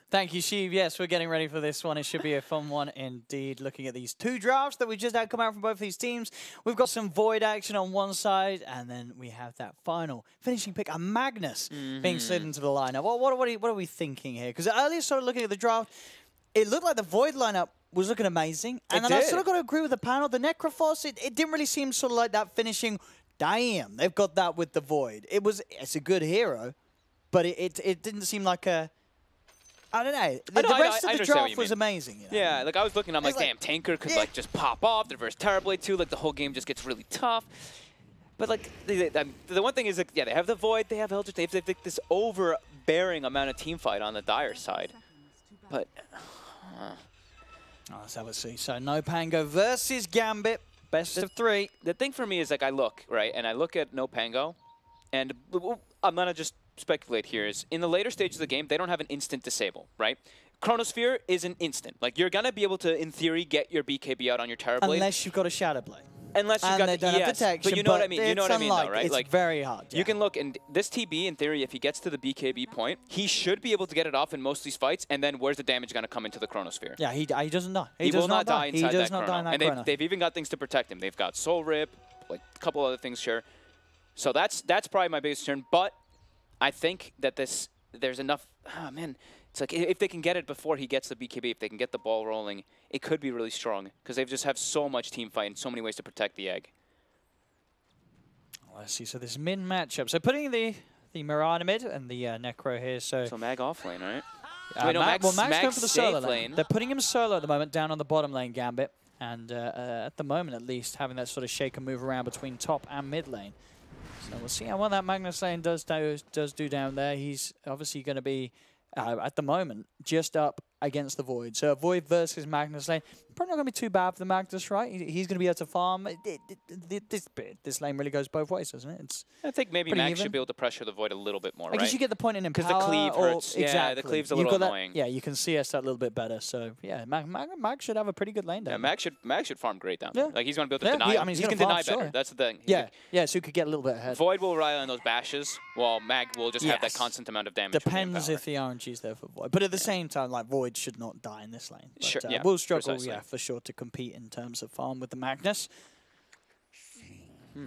Thank you, Sheev. Yes, we're getting ready for this one. It should be a fun one indeed. Looking at these two drafts that we just had come out from both these teams. We've got some Void action on one side, and then we have that final finishing pick, a Magnus, being slid into the lineup. What are we thinking here? Because earlier, sort of looking at the draft, it looked like the Void lineup was looking amazing. And then I sort of got to agree with the panel. The Necrophos, it didn't really seem sort of like that finishing. Damn, they've got that with the Void. It's a good hero, but it didn't seem like a... I don't know. The rest of the draft was amazing. You know? Yeah, like I was looking, I'm like, damn, Tanker could like just pop off. The reverse Terrorblade too. Like the whole game just gets really tough. But like the one thing is, like, yeah, they have the Void, they have Eldritch, they have like, this overbearing amount of team fight on the Dire side. But let's have a see. So NoPango versus Gambit, best of 3. The thing for me is like I look at NoPango, and I'm gonna just speculate here is in the later stages of the game, they don't have an instant disable, right? Chronosphere is an instant. Like you're gonna be able to, in theory, get your BKB out on your Terrorblade. Unless you've got a Shadow Blade. Unless you've got the protection, but you know what I mean. You know what I mean, though, right? It's like very hard. Yeah. You can look, and this TB, in theory, if he gets to the BKB point, he should be able to get it off in most of these fights. And then where's the damage going to come into the Chronosphere? Yeah, he doesn't die. He will not die inside that Chrono. And they've even got things to protect him. They've got Soul Rip, like a couple other things, sure. So that's probably my biggest concern. But I think that there's enough. Oh man. It's like if they can get it before he gets the BKB, if they can get the ball rolling, it could be really strong because they just have so much team fight and so many ways to protect the egg. Let's see. So this mid matchup. So putting the Mirana mid and the Necro here. So Mag off lane, right? Mag's going for the solo lane. They're putting him solo at the moment, down on the bottom lane, Gambit, and at the moment at least having that sort of shake and move around between top and mid lane. So we'll see how well that Magnus lane does do down there. He's obviously going to be at the moment just up against the Void. So a Void versus Magnus lane, probably not going to be too bad for the Magnus, right? He's going to be able to farm. This lane really goes both ways, doesn't it? I think maybe Mag should be able to pressure the Void a little bit more, right? Because you get the point in Empower. Because the cleave hurts. Exactly. Yeah, the cleave's a little annoying. Yeah, you can CS that a little bit better. So yeah, Mag should have a pretty good lane down. Yeah, Mag should farm great down there. Like he's going to be able to deny. He can deny better. That's the thing. Yeah, so he could get a little bit ahead. Void will rely on those bashes, while Mag will just have that constant amount of damage. Depends if the RNG's there for Void. But at the same time, like Void should not die in this lane. But, sure, we'll struggle, for sure, to compete in terms of farm with the Magnus. Do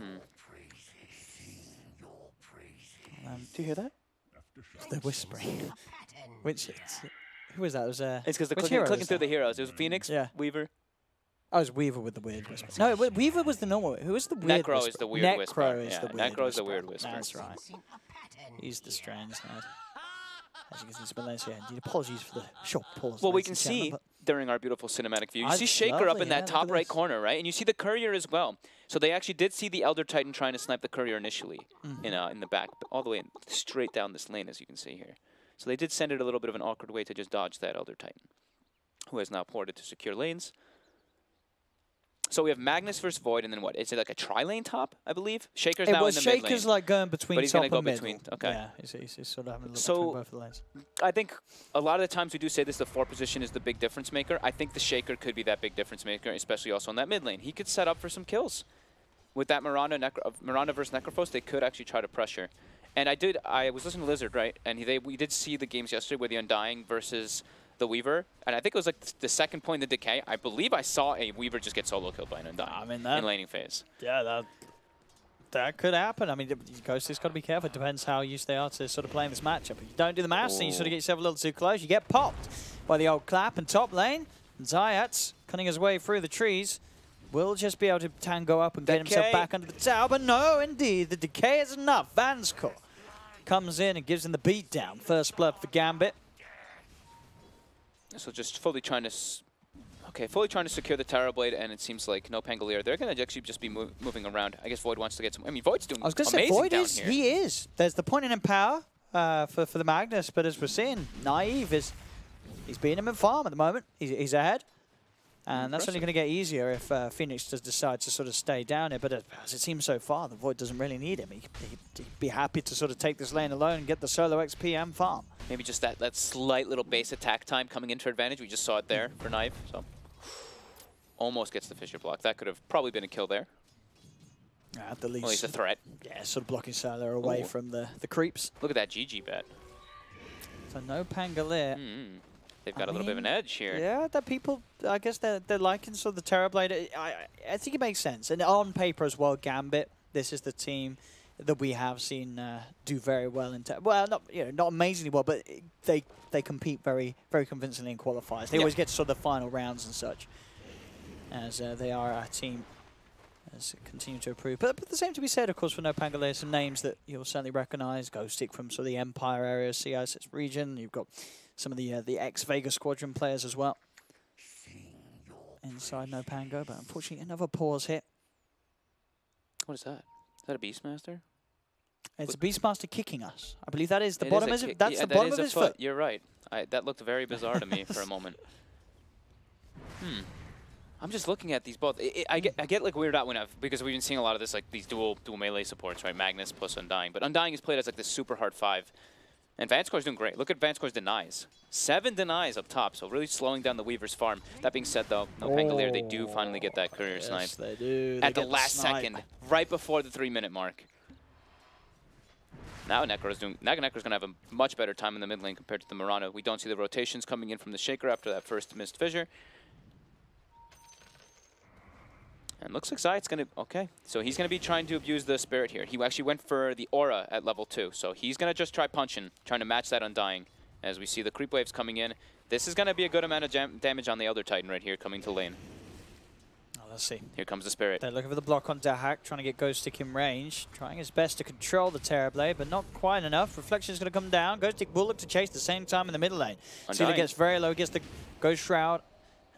you hear that? The whispering. Who was that? It was, it's because they're clicking through the heroes. It was Phoenix, Weaver. Oh, it was Weaver with the weird whisper. No, Weaver was the normal. Who was the weird Necro whisper? is the weird whisper. Necro is the weird whisper. That's right. He's the strange lad. As you can see, apologies for the short pause. Well, we can see during our beautiful cinematic view, you see Shaker up in that top right corner, right? And you see the Courier as well. So they actually did see the Elder Titan trying to snipe the Courier initially in the back, but all the way straight down this lane, as you can see here. So they did send it a little bit of an awkward way to just dodge that Elder Titan, who has now ported to secure lanes. So we have Magnus versus Void, and then what? Is it like a tri-lane top, I believe? Shaker's now in the mid lane. Shaker's like going between but he's top gonna go and middle. between. Okay. Yeah, he's sort of having a look between both of the lanes. I think a lot of the times we do say this, the 4 position is the big difference maker. I think the Shaker could be that big difference maker, especially also in that mid lane. He could set up for some kills. With that Mirana versus Necrophos, they could actually try to pressure. And I was listening to Lizard, right? And we did see the games yesterday where the Undying versus the Weaver, and I think it was like the second point in the decay. I believe I saw a Weaver just get solo killed by an Undying in laning phase. Yeah, that could happen. I mean, Ghost has got to be careful. It depends how used they are to sort of playing this matchup. If you don't do the maths, then you sort of get yourself a little too close. You get popped by the old clap in top lane. Zayat's cutting his way through the trees. Will just be able to tango up and get himself back under the tower, but no, indeed, the decay is enough. Vanscore comes in and gives him the beatdown. First blood for Gambit. So just fully trying to secure the Terrorblade, and it seems like NoPangolier, they're going to actually just be moving around. I guess Void wants to get some... I mean, Void's doing amazing down here. He is. There's the point in Empower for the Magnus, but as we're seeing, Naive he's beating him in farm at the moment. He's ahead. And that's only going to get easier if Phoenix does decide to sort of stay down here. But as it seems so far, the Void doesn't really need him. He'd be happy to sort of take this lane alone and get the solo XP and farm. Maybe just that slight little base attack time coming into advantage. We just saw it there for Knife. So almost gets the Fissure block. That could have probably been a kill there. At the least. At least a threat. Yeah, sort of blocking Solo away from the creeps. Look at that GG bet. So NoPangolier. They've got a little bit of an edge here. Yeah, that people, I guess they're liking sort of the Terrorblade. I think it makes sense. And on paper as well, Gambit, this is the team that we have seen do very well in well, not amazingly well, but they compete very convincingly in qualifiers. They always get to sort of the final rounds and such, as they are a team as continue to improve. But the same to be said, of course, for NoPangolier, some names that you'll certainly recognise. Ghostic from sort of the Empire area, CISS region. You've got some of the ex-Vega Squadron players as well inside NoPango, but unfortunately another pause hit. What is that? Is that a Beastmaster? It's a Beastmaster kicking us. I believe that is the bottom. That's the bottom of his foot. You're right. That looked very bizarre to me for a moment. I'm just looking at these both. I get like weirded out because we've been seeing a lot of this, like these dual melee supports, right? Magnus plus Undying, but Undying is played as like this super hard 5. And Vanscore's doing great. Look at Vanscore's denies. 7 denies up top, so really slowing down the Weaver's farm. That being said, though, NoPangolier, they do finally get that courier snipe. Yes, they do. At the last second, right before the 3-minute mark. Now Necro's going to have a much better time in the mid lane compared to the Murano. We don't see the rotations coming in from the Shaker after that first missed fissure. And looks like Zayat's going to... Okay, so he's going to be trying to abuse the Spirit here. He actually went for the Aura at level 2. So he's going to just try punching, trying to match that Undying. As we see the creep waves coming in. This is going to be a good amount of damage on the Elder Titan right here coming to lane. Oh, let's see. Here comes the Spirit. They're looking for the block on Dahak, trying to get Ghostic in range. Trying his best to control the Terrorblade, but not quite enough. Reflection's going to come down. Ghostic will look to chase at the same time in the middle lane. Sealer gets very low, gets the Ghost Shroud.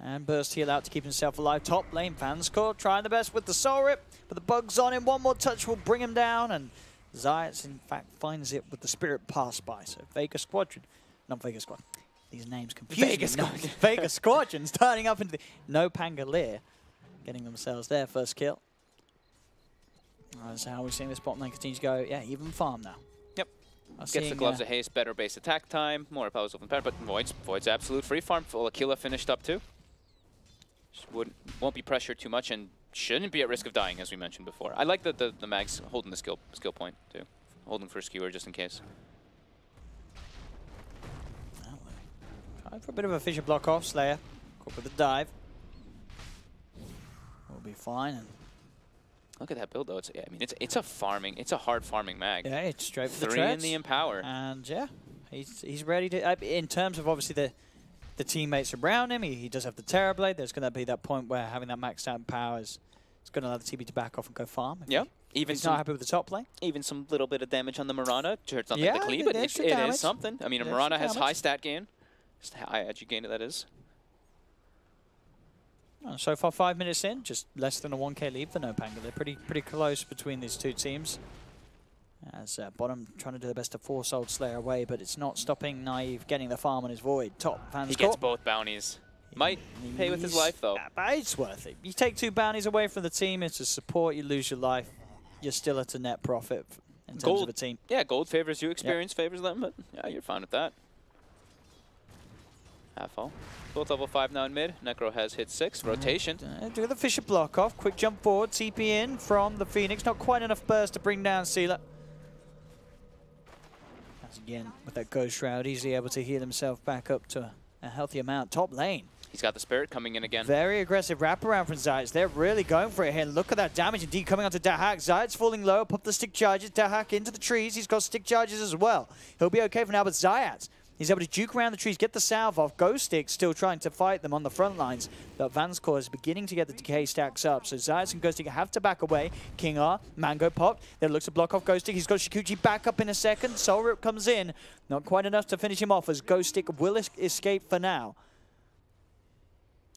And burst heal out to keep himself alive. Top lane, Vanscore trying the best with the Soul Rip, but the bug's on him. One more touch will bring him down, and Zayat, in fact, finds it with the Spirit pass by. So Vega Squadron, not Vega Squadron. These names confuse Vega me. Squadron. Vega Squadron's turning up into the NoPangolier, getting themselves their first kill. That's how we're seeing this bottom lane continue to go. Yeah, even farm now. Yep. Gets the Gloves of Haste, better base attack time, more powers open pattern, but Void's absolute free farm. Full Aquila finished up too. Won't be pressured too much and shouldn't be at risk of dying, as we mentioned before. I like the mags holding the skill point too, holding for a skewer just in case. Try for a bit of a fissure block off. Slayer, go for the dive. We'll be fine. And look at that build though. I mean, it's a hard farming mag. Yeah, it's straight for the 3 treads. in the Empower. And yeah, he's ready to. In terms of obviously the teammates around him, he does have the Terrorblade. There's going to be that point where having that maxed out power is going to allow the TB to back off and go farm. Yeah. Even he's not happy with the top lane. Even some little bit of damage on the Murana. It's not like the clean, but it is something. I mean, a Murana has high stat gain. High edge gain, that is. So far, 5 minutes in, just less than a 1k lead for NoPangolier. Pretty close between these two teams. As bottom trying to do the best to force Old Slayer away, but it's not stopping Naive getting the farm on his Void. Top Vanscore. He gets both bounties. Might pay with his life, though. But it's worth it. You take 2 bounties away from the team, it's a support, you lose your life. You're still at a net profit in terms of a team. Yeah, gold favors you, experience favors them, but yeah, you're fine with that. Half all. Both level 5 now in mid. Necro has hit 6. Rotation. Do the Fissure block off. Quick jump forward. TP in from the Phoenix. Not quite enough burst to bring down Sealer. As again, with that Ghost Shroud, easily able to heal himself back up to a healthy amount. Top lane. He's got the Spirit coming in again. Very aggressive wraparound from Zayat. They're really going for it here. Look at that damage indeed coming onto Dahak. Zayat's falling low. Pop the stick charges. Dahak into the trees. He's got stick charges as well. He'll be okay for now, but Zayat, he's able to juke around the trees, get the salve off. Ghostic still trying to fight them on the front lines. But Vanscore is beginning to get the decay stacks up. So Zayat and Ghostic have to back away. King R, Mango popped. Then looks to block off Ghostic. He's got Shikuchi back up in a second. Soul Rip comes in. Not quite enough to finish him off as Ghostic will escape for now.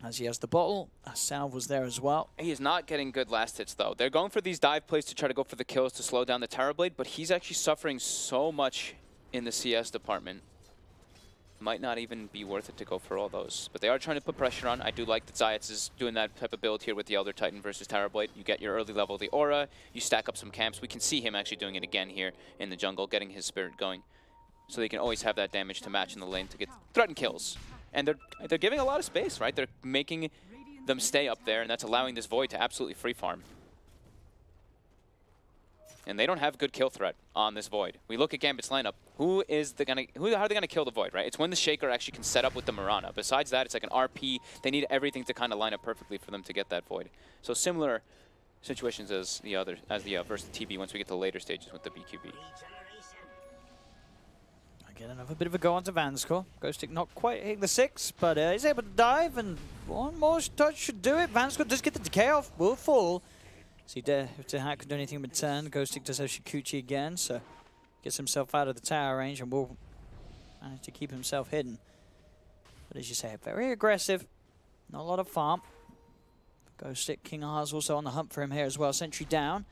As he has the bottle, a salve was there as well. He is not getting good last hits, though. They're going for these dive plays to try to go for the kills to slow down the Terrorblade, but he's actually suffering so much in the CS department. Might not even be worth it to go for all those. But they are trying to put pressure on. I do like that Zayat is doing that type of build here with the Elder Titan versus Terrorblade. You get your early level of the Aura, you stack up some camps. We can see him actually doing it again here in the jungle, getting his Spirit going. So they can always have that damage to match in the lane to get threaten kills. And they're giving a lot of space, right? They're making them stay up there, and that's allowing this Void to absolutely free farm. and they don't have good kill threat on this Void. We look at Gambit's lineup. How are they gonna kill the Void, right? It's when the Shaker actually can set up with the Mirana. Besides that, it's like an RP. They need everything to kind of line up perfectly for them to get that Void. So similar situations as the versus the TB once we get to later stages with the BQB. Again, another bit of a go onto Vanskor. Ghostic not quite hitting the 6, but he's able to dive, and one more touch should do it. Vanskor does get the decay off, will fall. See, if Dahat can do anything in return, Ghostic does have Shikuchi again, so gets himself out of the tower range and will manage to keep himself hidden. But as you say, very aggressive, not a lot of farm. Ghostic, King R's also on the hunt for him here as well. Sentry down.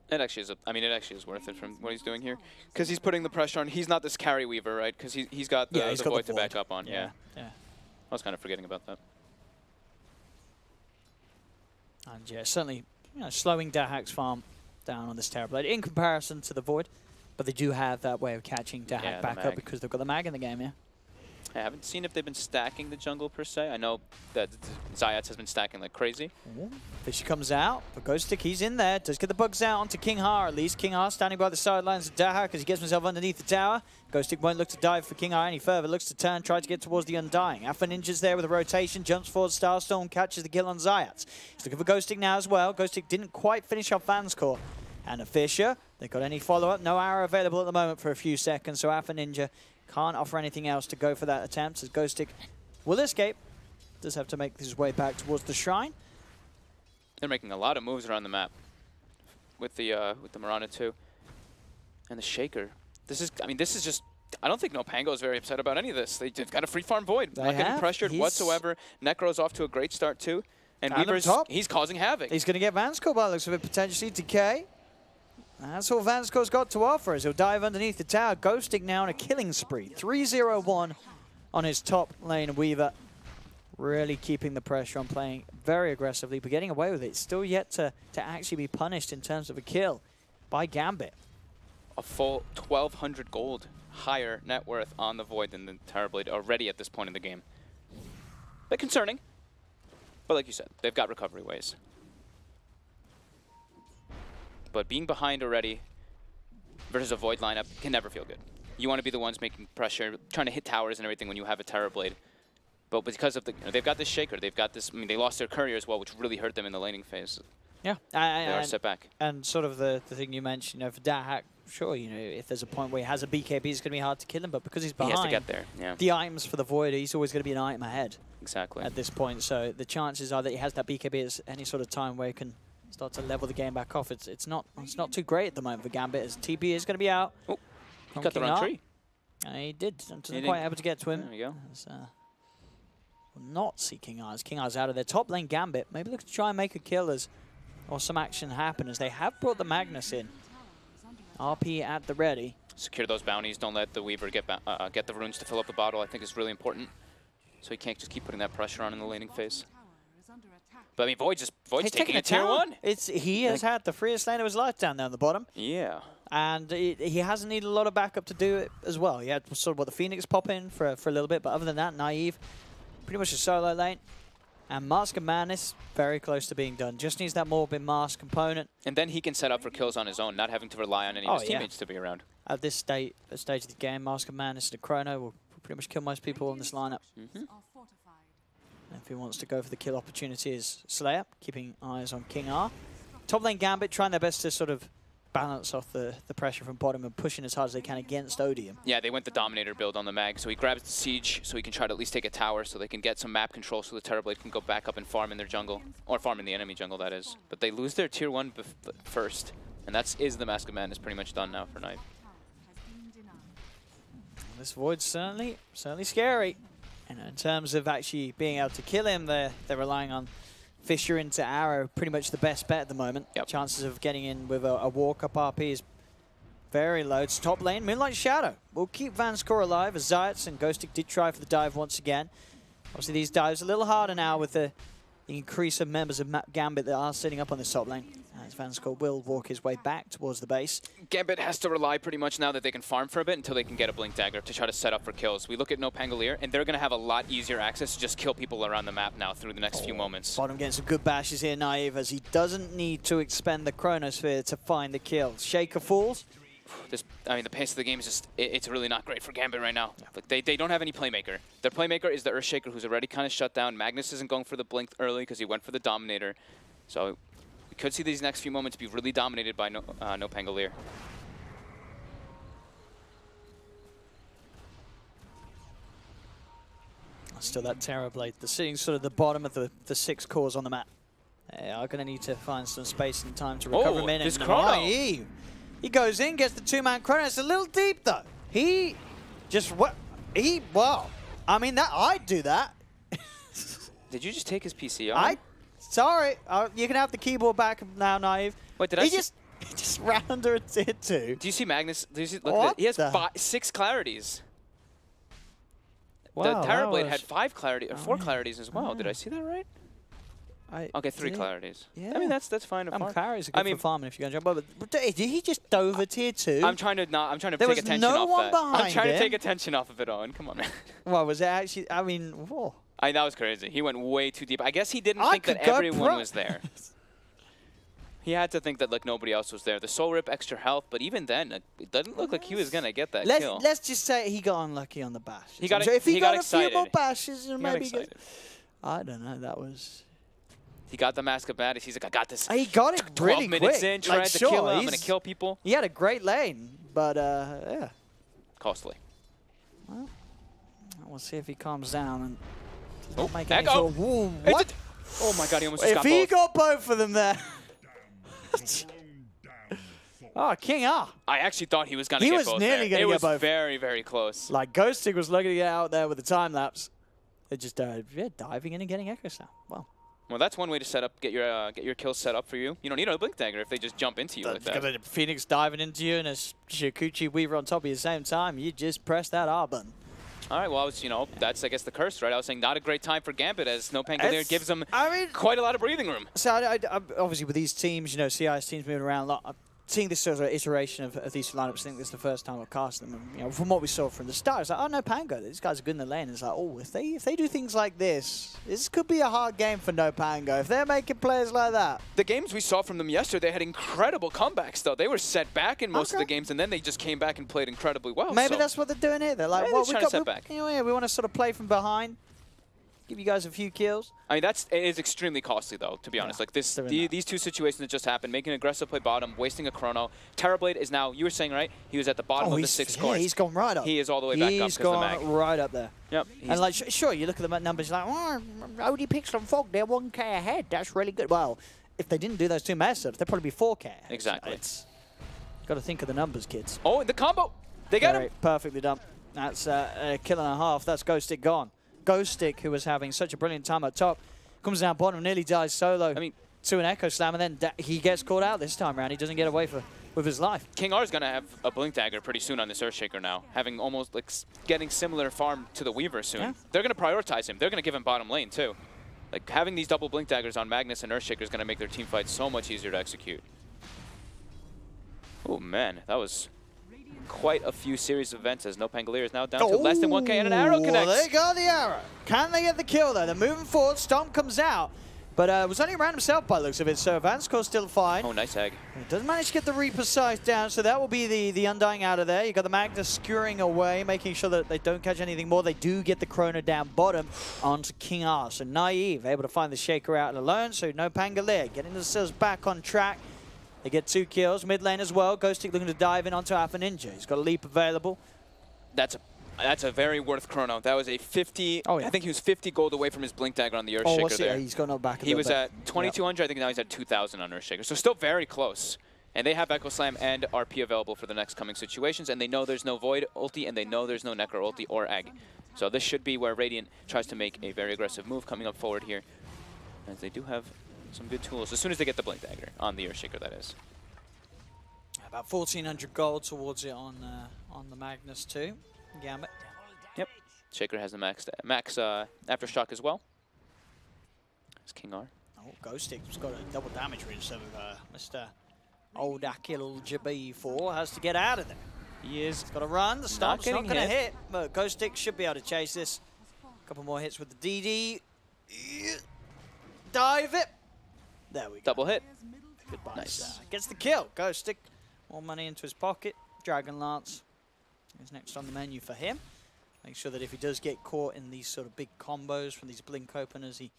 It actually is worth it from what he's doing here, because he's putting the pressure on. He's not this carry weaver, right? Because he's got the Void to back up on. Yeah. I was kind of forgetting about that. And yeah, certainly, slowing Dahak's farm down on this Terrorblade in comparison to the Void, but they do have that way of catching Dahak back up because they've got the mag in the game. Yeah. I haven't seen if they've been stacking the jungle per se. I know that Zayats has been stacking like crazy. Fisher comes out, but Ghostic, he's in there. Does get the bugs out onto King Har at least. King Har standing by the sidelines of Dahak as he gets himself underneath the tower. Ghostic won't look to dive for King Har any further. Looks to turn, try to get towards the Undying. Alpha Ninja's there with a rotation, jumps forward, Starstorm catches the kill on Zayats. He's looking for Ghostic now as well. Ghostic didn't quite finish off Vanskor. And a Fisher, they got any follow-up? No arrow available at the moment for a few seconds, so Alpha Ninja can't offer anything else to go for that attempt as Ghostic will escape. Does have to make his way back towards the shrine. They're making a lot of moves around the map with the Mirana too. And the Shaker. This is just, I don't think NoPango is very upset about any of this. They've got a free farm Void. Not getting pressured whatsoever. Necro's off to a great start too. And Weaver's, he's causing havoc. He's going to get Vanskor by the looks of it, potentially. Decay. That's all Vanskor's got to offer as he'll dive underneath the tower. Ghostic now on a killing spree. 3-0-1 on his top lane. Weaver really keeping the pressure on, playing very aggressively, but getting away with it. Still yet to actually be punished in terms of a kill by Gambit. A full 1,200 gold higher net worth on the Void than the Terrorblade already at this point in the game. Bit concerning, but like you said, they've got recovery ways. But being behind already versus a Void lineup can never feel good. You want to be the ones making pressure, trying to hit towers and everything when you have a Terrorblade. But because of they've got this Shaker, they've got this. I mean, they lost their courier as well, which really hurt them in the laning phase. Yeah, they are set back. And sort of the thing you mentioned, for Dahak, sure, if there's a point where he has a BKB, it's going to be hard to kill him. But because he's behind, he has to get there. Yeah. The items for the Void, he's always going to be an item ahead. Exactly. At this point, so the chances are that he has that BKB at any sort of time where he can start to level the game back off. It's not too great at the moment for Gambit, as TP is going to be out. Oh, he got the wrong tree. He did. Wasn't quite able to get to him. There you go. Will not see King R's. King R's out of their top lane. Gambit maybe look to try and make a kill or some action happen as they have brought the Magnus in. RP at the ready. Secure those bounties. Don't let the Weaver get the runes to fill up the bottle. I think is really important. So he can't just keep putting that pressure on in the laning phase. But I mean, Void's taking a tier 1. He has had the freest lane of his life down there on the bottom. Yeah. And he hasn't needed a lot of backup to do it as well. He had sort of the Phoenix pop in for a little bit, but other than that, Naive, pretty much a solo lane. And Mask of Madness, very close to being done. Just needs that Morbid Mask component. And then he can set up for kills on his own, not having to rely on any of his teammates to be around. At this stage of the game, Mask of Madness and the Chrono will pretty much kill most people in this lineup. If he wants to go for the kill opportunity is Slayer, keeping eyes on King R. Top lane Gambit trying their best to sort of balance off the pressure from bottom and pushing as hard as they can against Odium. Yeah, they went the Dominator build on the mag, so he grabs the Siege so he can try to at least take a tower so they can get some map control so the Terrorblade can go back up and farm in their jungle. Or farm in the enemy jungle, that is. But they lose their tier 1 first, and is the Mask of Madness pretty much done now for Knight. This Void's certainly scary. And in terms of actually being able to kill him, they're relying on Fisher into Arrow, pretty much the best bet at the moment. Yep. Chances of getting in with a walk-up RP is very low. It's top lane, Moonlight Shadow will keep Vanskor alive as Zayats and Ghostic did try for the dive once again. Obviously these dives a little harder now with the the increase of members of Gambit that are sitting up on this top lane. As Vincere will walk his way back towards the base. Gambit has to rely pretty much now that they can farm for a bit until they can get a Blink Dagger to try to set up for kills. We look at NoPangolier, and they're going to have a lot easier access to just kill people around the map now through the next few moments. Bottom getting some good bashes here, Naive, as he doesn't need to expend the Chronosphere to find the kills. Shaker falls. I mean, the pace of the game is just, it's really not great for Gambit right now. Like, they don't have any playmaker. Their playmaker is the Earthshaker, who's already kind of shut down. Magnus isn't going for the Blink early because he went for the Dominator. So we could see these next few moments be really dominated by NoPangolier. Still that Terror Blade. They're sitting sort of the bottom of the 6 cores on the map. They are going to need to find some space and time to recover a minute. This Chrono! He goes in, gets the 2-man Chrono. It's a little deep, though. He just, wow. I mean, I'd do that. Did you just take his PC off? Sorry. You can have the keyboard back now, Naive. Wait, did he just ran under a tier 2. Do you see Magnus? Do you see, look at it. He has 6 clarities. Wow, the Terror Blade had 4 clarities as well. Did I see that right? Okay, 3 clarities. Yeah. I mean, that's fine. Clarities are good for farming if you're going to jump. But did he just dove a tier 2? I'm trying to take attention off that. I'm trying to take attention off of it, Owen. Come on, man. Well, was it actually? I mean, whoa. That was crazy. He went way too deep. I guess he didn't think that everyone was there. He had to think that like nobody else was there. The Soul Rip, extra health, but even then, it doesn't look like he was gonna get that kill. Let's just say he got unlucky on the bash. If he got excited. A few more bashes, maybe. I don't know. That was. He got the Mask of Madness. He's like, I got this. He got it really 12 minutes quick. in, tried to kill him. I'm gonna kill people. He had a great lane, but yeah. Costly. Well, we'll see if he calms down and does not make any sort of, what? Oh my God! He almost just got both. If he got both of them there. Oh, King R. I actually thought he was going to get both. He was nearly going to get both. It was very, very close. Like, Ghostig was lucky to get out there with the time lapse. They're just diving in and getting Echo Slam. Wow. Well, that's one way to get your kills set up for you. You don't need a Blink Dagger if they just jump into you like that. Phoenix diving into you and a Shikuchi Weaver on top of you at the same time. You just press that R button. All right, well, that's, I guess, the curse, right? I was saying not a great time for Gambit as NoPangolier gives them quite a lot of breathing room. So, obviously, with these teams, CIS teams moving around a lot, I'm seeing this sort of iteration of these lineups. I think this is the first time I've cast them. And, from what we saw from the start, it's like, oh, NoPango, these guys are good in the lane. It's like, oh, if they do things like this could be a hard game for NoPango. If they're making players like that. The games we saw from them yesterday had incredible comebacks, though. They were set back in most of the games, and then they just came back and played incredibly well. Maybe that's what they're doing here. They're like, well, we want to sort of play from behind. Give you guys a few kills. I mean, it is extremely costly, though, to be honest. Like these two situations that just happened, making an aggressive play bottom, wasting a Chrono. Terrorblade is now, you were saying, right? He was at the bottom of the 6 cores. He's gone right up. He is all the way back up. He's gone right up there. Yep. And like, sure, you look at the numbers, you're like, oh, OD Pixel and Fog, they're 1K ahead. That's really good. Well, if they didn't do those 2 matchups, they'd probably be 4K ahead. Exactly. Got to think of the numbers, kids. Oh, and the combo. They got him. Perfectly done. That's a kill and a half. That's Ghostig gone. Ghostig, who was having such a brilliant time at top, comes down bottom, nearly dies solo. I mean, to an Echo Slam, and then he gets caught out this time around. He doesn't get away with his life. King R is going to have a Blink Dagger pretty soon on this Earthshaker now, having almost like getting similar farm to the Weaver soon. Yeah. They're going to prioritize him. They're going to give him bottom lane too. Like having these double Blink Daggers on Magnus and Earthshaker is going to make their team fight so much easier to execute. Oh man, that was quite a few series of events as NoPangolier is now down to less than 1K and an arrow connects. They got the arrow. Can they get the kill though? They're moving forward. Stomp comes out. But it was only around himself by the looks of it, so Vincire's still fine. Oh, nice egg. He doesn't manage to get the Reaper size down, so that will be the Undying out of there. You got the Magnus skewering away, making sure that they don't catch anything more. They do get the Chrono down bottom onto King R. So Naive able to find the Shaker out alone, so NoPangolier getting themselves back on track. They get 2 kills, mid lane as well. Ghostig looking to dive in onto Alpha Ninja. He's got a leap available. That's a very worth Chrono. That was a 50. Oh, yeah. I think he was 50 gold away from his Blink Dagger on the Earthshaker there. He's gone back a He was at 2,200. I think now he's at 2,000 on Earthshaker. So still very close. And they have Echo Slam and RP available for the next coming situations. And they know there's no Void ulti, and they know there's no Necro ulti or Egg. So this should be where Radiant tries to make a very aggressive move coming up forward here. As they do have some good tools. As soon as they get the Blink Dagger on the Earthshaker, that is. About 1,400 gold towards it on the Magnus too. Gambit. Yep. Shaker has the max Aftershock as well. It's King R. Oh, Ghostic's got a double damage ridge, so Mr. Old Akil GB4 has to get out of there. He is. He's got to run. The stomp's not going to hit. hit, but Ghostic should be able to chase this. A couple more hits with the DD. Dive it. There we go. Double hit. Goodbye. Nice. Gets the kill. Ghostic. More money into his pocket. Dragon Lance is next on the menu for him. Make sure that if he does get caught in these sort of big combos from these blink openers, he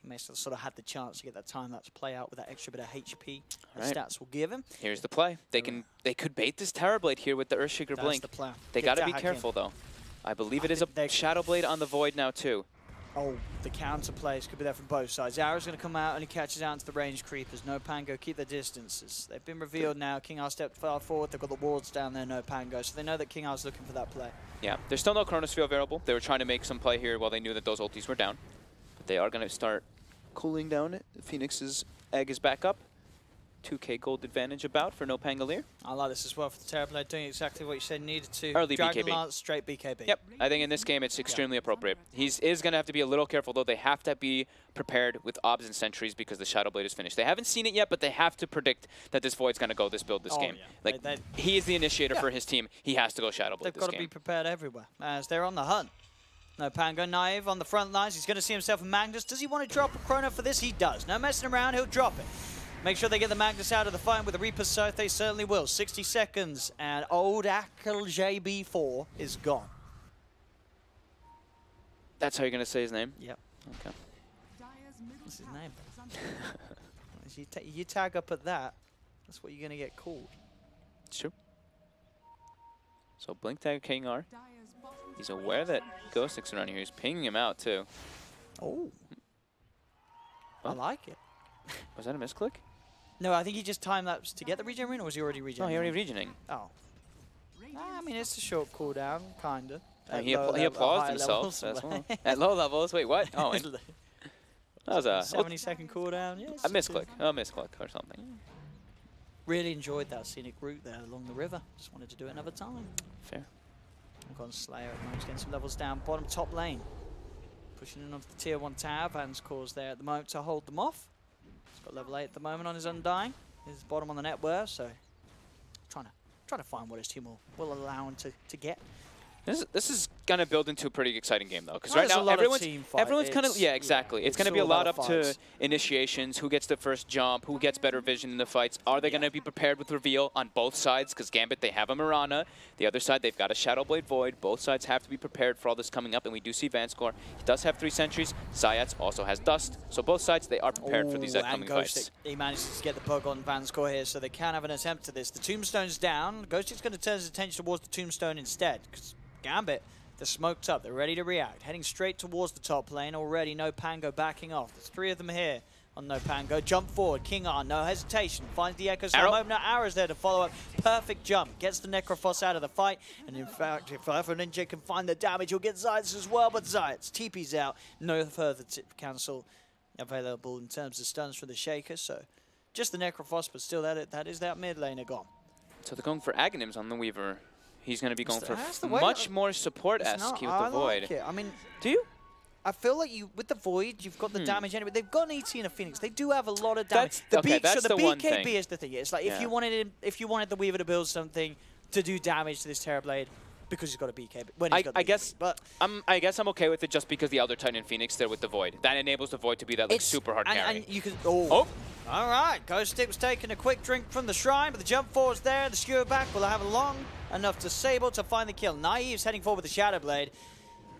may sort of have the chance to get that time lapse play out with that extra bit of HP that stats will give him. Here's the play. They could bait this Terrorblade here with the Earthshaker blink. The plan. They got to be careful though. I believe it is a Shadow Blade on the Void now too. Oh, the counter plays could be there from both sides. Arrow's going to come out and he catches out into the range creepers. NoPango keep their distances. They've been revealed now. King R stepped far forward. They've got the wards down there, NoPango. So they know that King R's looking for that play. Yeah, there's still no Chronosphere available. They were trying to make some play here while they knew that those ultis were down. But they are going to start cooling down. Phoenix's egg is back up. 2k gold advantage about for NoPangolier. I like this as well for the Terrorblade, doing exactly what you said needed to. Early Dragon BKB. Lance, straight BKB. Yep, I think in this game it's extremely appropriate. He is going to have to be a little careful though. They have to be prepared with obs and sentries because the Shadow Blade is finished. They haven't seen it yet, but they have to predict that this Void's going to go this build this game. Yeah. Like he is the initiator for his team. He has to go Shadow Blade. They've got to be prepared everywhere as they're on the hunt. NoPango naive on the front lines. He's going to see himself a Magnus. Does he want to drop a Chrono for this? He does. No messing around. He'll drop it. Make sure they get the Magnus out of the fight with the Reaper's Scythe. They certainly will. 60 seconds, and old Akil JB4 is gone. That's how you're going to say his name? Yep. Okay. What's his name? You tag up at that, that's what you're going to get called. It's true. So Blink tag King R. He's aware that Ghostic's around here. He's pinging him out, too. Oh. What? I like it. Was that a misclick? No, I think he just time-lapsed to get the regen ring, or was he already regening? No, he already regening. Oh. I mean, it's a short cooldown, kind of. He applauded himself as well. At low levels. Wait, what? Oh, that was a 70-second cooldown. Yeah, a misclick. A misclick or something. Really enjoyed that scenic route there along the river. Just wanted to do it another time. Fair. I've got Slayer at the moment, getting some levels down. Bottom top lane. Pushing in onto the tier 1 tower. Van's cause there at the moment to hold them off. He's got level 8 at the moment on his Undying. His bottom on the net worth, so trying to find what his team will allow him to get. This is gonna build into a pretty exciting game though, because right now everyone's kind of exactly. Yeah, it's gonna be a lot up to initiations, who gets the first jump, who gets better vision in the fights. Are they gonna be prepared with reveal on both sides? Because Gambit, they have a Mirana. The other side, they've got a Shadow Blade Void. Both sides have to be prepared for all this coming up, and we do see Vanscore. He does have 3 sentries. Zayats also has Dust. So both sides, they are prepared for these upcoming fights. He manages to get the bug on Vanscore here, so they can have an attempt to this. The Tombstone's down. Ghostic's going to turn his attention towards the Tombstone instead, because Gambit, they're smoked up. They're ready to react. Heading straight towards the top lane already. NoPango backing off. There's 3 of them here on NoPango. Jump forward. King R, no hesitation. Finds the Echo Slam. Opener. Arrow's there to follow up. Perfect jump. Gets the Necrophos out of the fight. And in fact, if Alpha Ninja can find the damage, he'll get Zayats as well. But Zayats, TP's out. No further cancel available in terms of stuns for the Shaker. So just the Necrophos, but still that is that mid laner gone. So they're going for Aghanims on the Weaver. He's going to be going for much more support-esque with the Void. Like it. I mean, do you? I feel like with the Void, you've got the damage anyway. They've got an ET and a Phoenix. They do have a lot of damage. So the BKB is the thing. It's like if you wanted the Weaver to build something to do damage to this Terrorblade, because he's got a BKB. I guess I'm okay with it just because the Elder Titan and Phoenix there with the Void. That enables the Void to be that like super hard carry. And you can all right, Ghostic was taking a quick drink from the shrine, but the jump forward's there. The skewer back will have long enough to Sable to find the kill. Naive's heading forward with the Shadow Blade.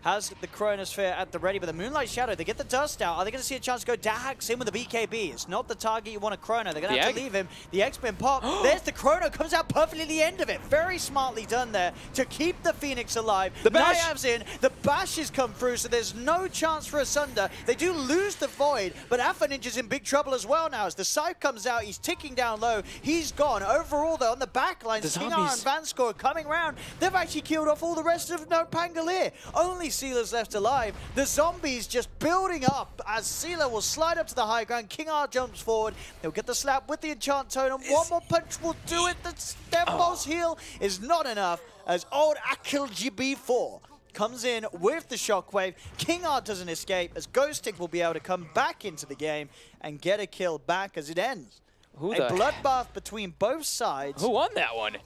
Has the Chronosphere at the ready, but the Moonlight Shadow, they get the Dust out. Are they going to see a chance to go Dax in with the BKB? It's not the target you want a Chrono. They're going to have to leave him. The X-Men pop. There's the Chrono. Comes out perfectly at the end of it. Very smartly done there to keep the Phoenix alive. The bash. Nayav's in. The bash has come through, so there's no chance for Asunder. They do lose the Void, but Alpha Ninja's in big trouble as well now. As the Scythe comes out, he's ticking down low. He's gone. Overall, though, on the back line, King R and Vanscore coming round. They've actually killed off all the rest of NoPangolier. Only Sealer's left alive. The zombies just building up as Sealer will slide up to the high ground. King R jumps forward. He'll get the slap with the enchant totem. One more punch will do it. The Stem Pulse heal is not enough as old Akil GB4 comes in with the shockwave. King Art doesn't escape, as Ghostic will be able to come back into the game and get a kill back as it ends. A bloodbath between both sides. Who won that one?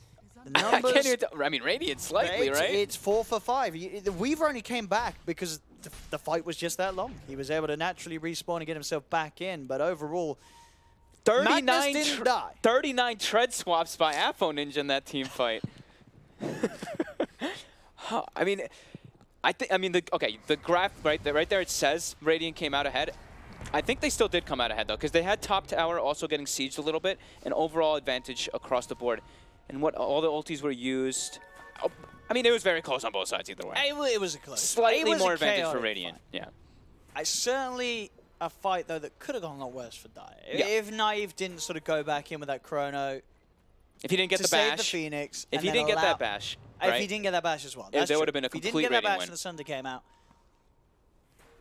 The numbers, I mean, Radiant slightly, right? It's 4 for 5. The Weaver only came back because the fight was just that long. He was able to naturally respawn and get himself back in, but overall, 39 didn't die. 39 tread swaps by Apo Ninja in that team fight. I mean, the graph right there it says Radiant came out ahead. I think they still did come out ahead though, because they had top tower also getting sieged a little bit, and overall advantage across the board. And what all the ultis were used. I mean, it was very close on both sides either way. It was a close. Slightly more advantage for Radiant. Fight. Yeah. Certainly a fight though that could have gone a lot worse for Dire. Yeah. If Naive didn't sort of go back in with that chrono. If he didn't get the save bash. the Phoenix. If he didn't get that bash. Right? If he didn't get that bash as well. There would have been a complete Radiant win. If he didn't get that bash win. and the Sunder came out.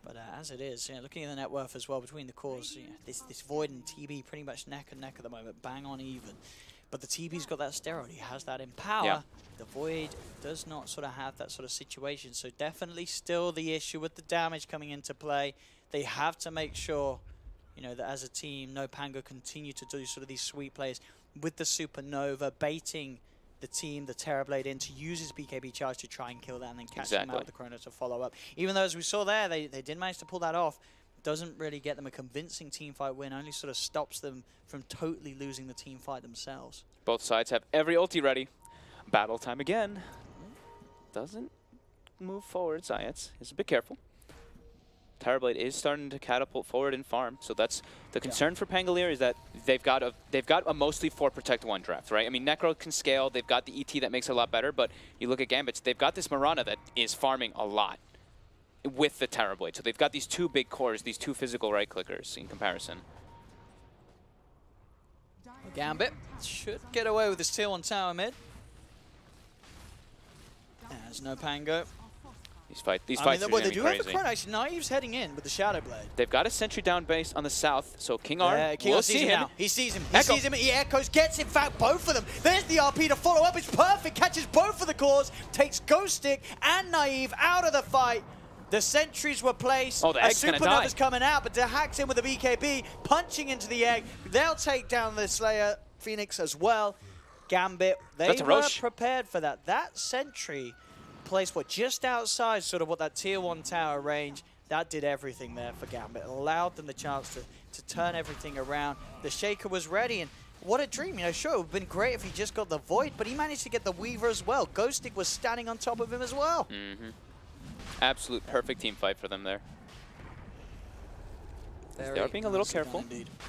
But as it is, looking at the net worth as well between the cores, this Void and TB pretty much neck and neck at the moment, bang on even. But the TB's got that steroid, he has that in power. Yeah. The Void does not sort of have that sort of situation, so definitely still the issue with the damage coming into play. They have to make sure, that as a team, NoPango continue to do sort of these sweet plays with the Supernova, baiting the team, the Terrorblade in to use his BKB charge to try and kill that and then catch him out with the Chrono to follow up. Even though, as we saw there, they did manage to pull that off. Doesn't really get them a convincing team fight win, only sort of stops them from totally losing the team fight themselves. Both sides have every ulti ready. Battle time again. Doesn't move forward, Science. Is a bit careful. Terrorblade is starting to catapult forward in farm, so that's the concern for Pangolier is that they've got a mostly 4 protect 1 draft, right? I mean, Necro can scale, they've got the ET that makes it a lot better, but you look at Gambits, they've got this Mirana that is farming a lot with the Terrorblade. So they've got these 2 big cores, these 2 physical right clickers in comparison. Gambit should get away with this tier 1 tower mid. There's NoPango. These fights are they do have a Chrono. Actually, Naive's heading in with the Shadow Blade. They've got a sentry down base on the south, so King R will see him. Now. He sees him. He sees him. He echoes, gets in fact both of them. There's the RP to follow up. It's perfect. Catches both of the cores. Takes Ghostic and Naive out of the fight. The sentries were placed. Oh, the egg's gonna die. Supernova's coming out, but hacks in with the BKB, punching into the egg. They'll take down the Slayer Phoenix as well. Gambit, they were prepared for that. That sentry placed just outside sort of what that tier 1 tower range. That did everything there for Gambit. It allowed them the chance to turn everything around. The Shaker was ready, and what a dream. Sure, it would have been great if he just got the Void, but he managed to get the Weaver as well. Ghostic was standing on top of him as well. Absolute perfect team fight for them there. They are being a little careful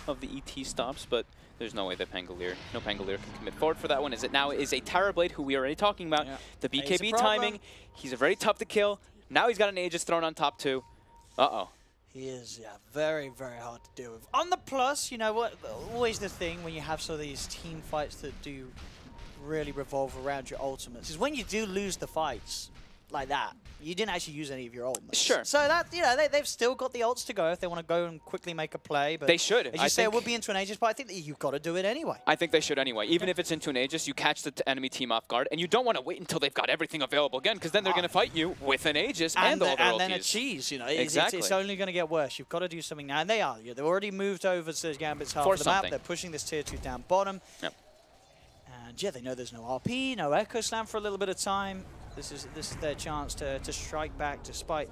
of the ET stops, but there's no way that NoPangolier can commit forward for that one. As it now is a Terrorblade, who we are already talking about. Yeah. The BKB timing, he's very tough to kill. Now he's got an Aegis thrown on top too. Uh-oh. He is, very, very hard to deal with. On the plus, what? Always the thing when you have some of these team fights that do really revolve around your ultimates is when you do lose the fights like that, you didn't actually use any of your ultimates. Sure. So that, they've still got the ults to go if they want to go and quickly make a play. But they should. As you say, it would be into an Aegis, but I think that you've got to do it anyway. I think they should anyway. Even if it's into an Aegis, you catch the enemy team off guard, and you don't want to wait until they've got everything available again, because then they're going to fight you with an Aegis and all their ultis. And then a cheese, Exactly. It's only going to get worse. You've got to do something now, and they are. They've already moved over to Gambit's half of the map. They're pushing this tier 2 down bottom. Yep. And they know there's no RP, no Echo Slam for a little bit of time. This is their chance to strike back despite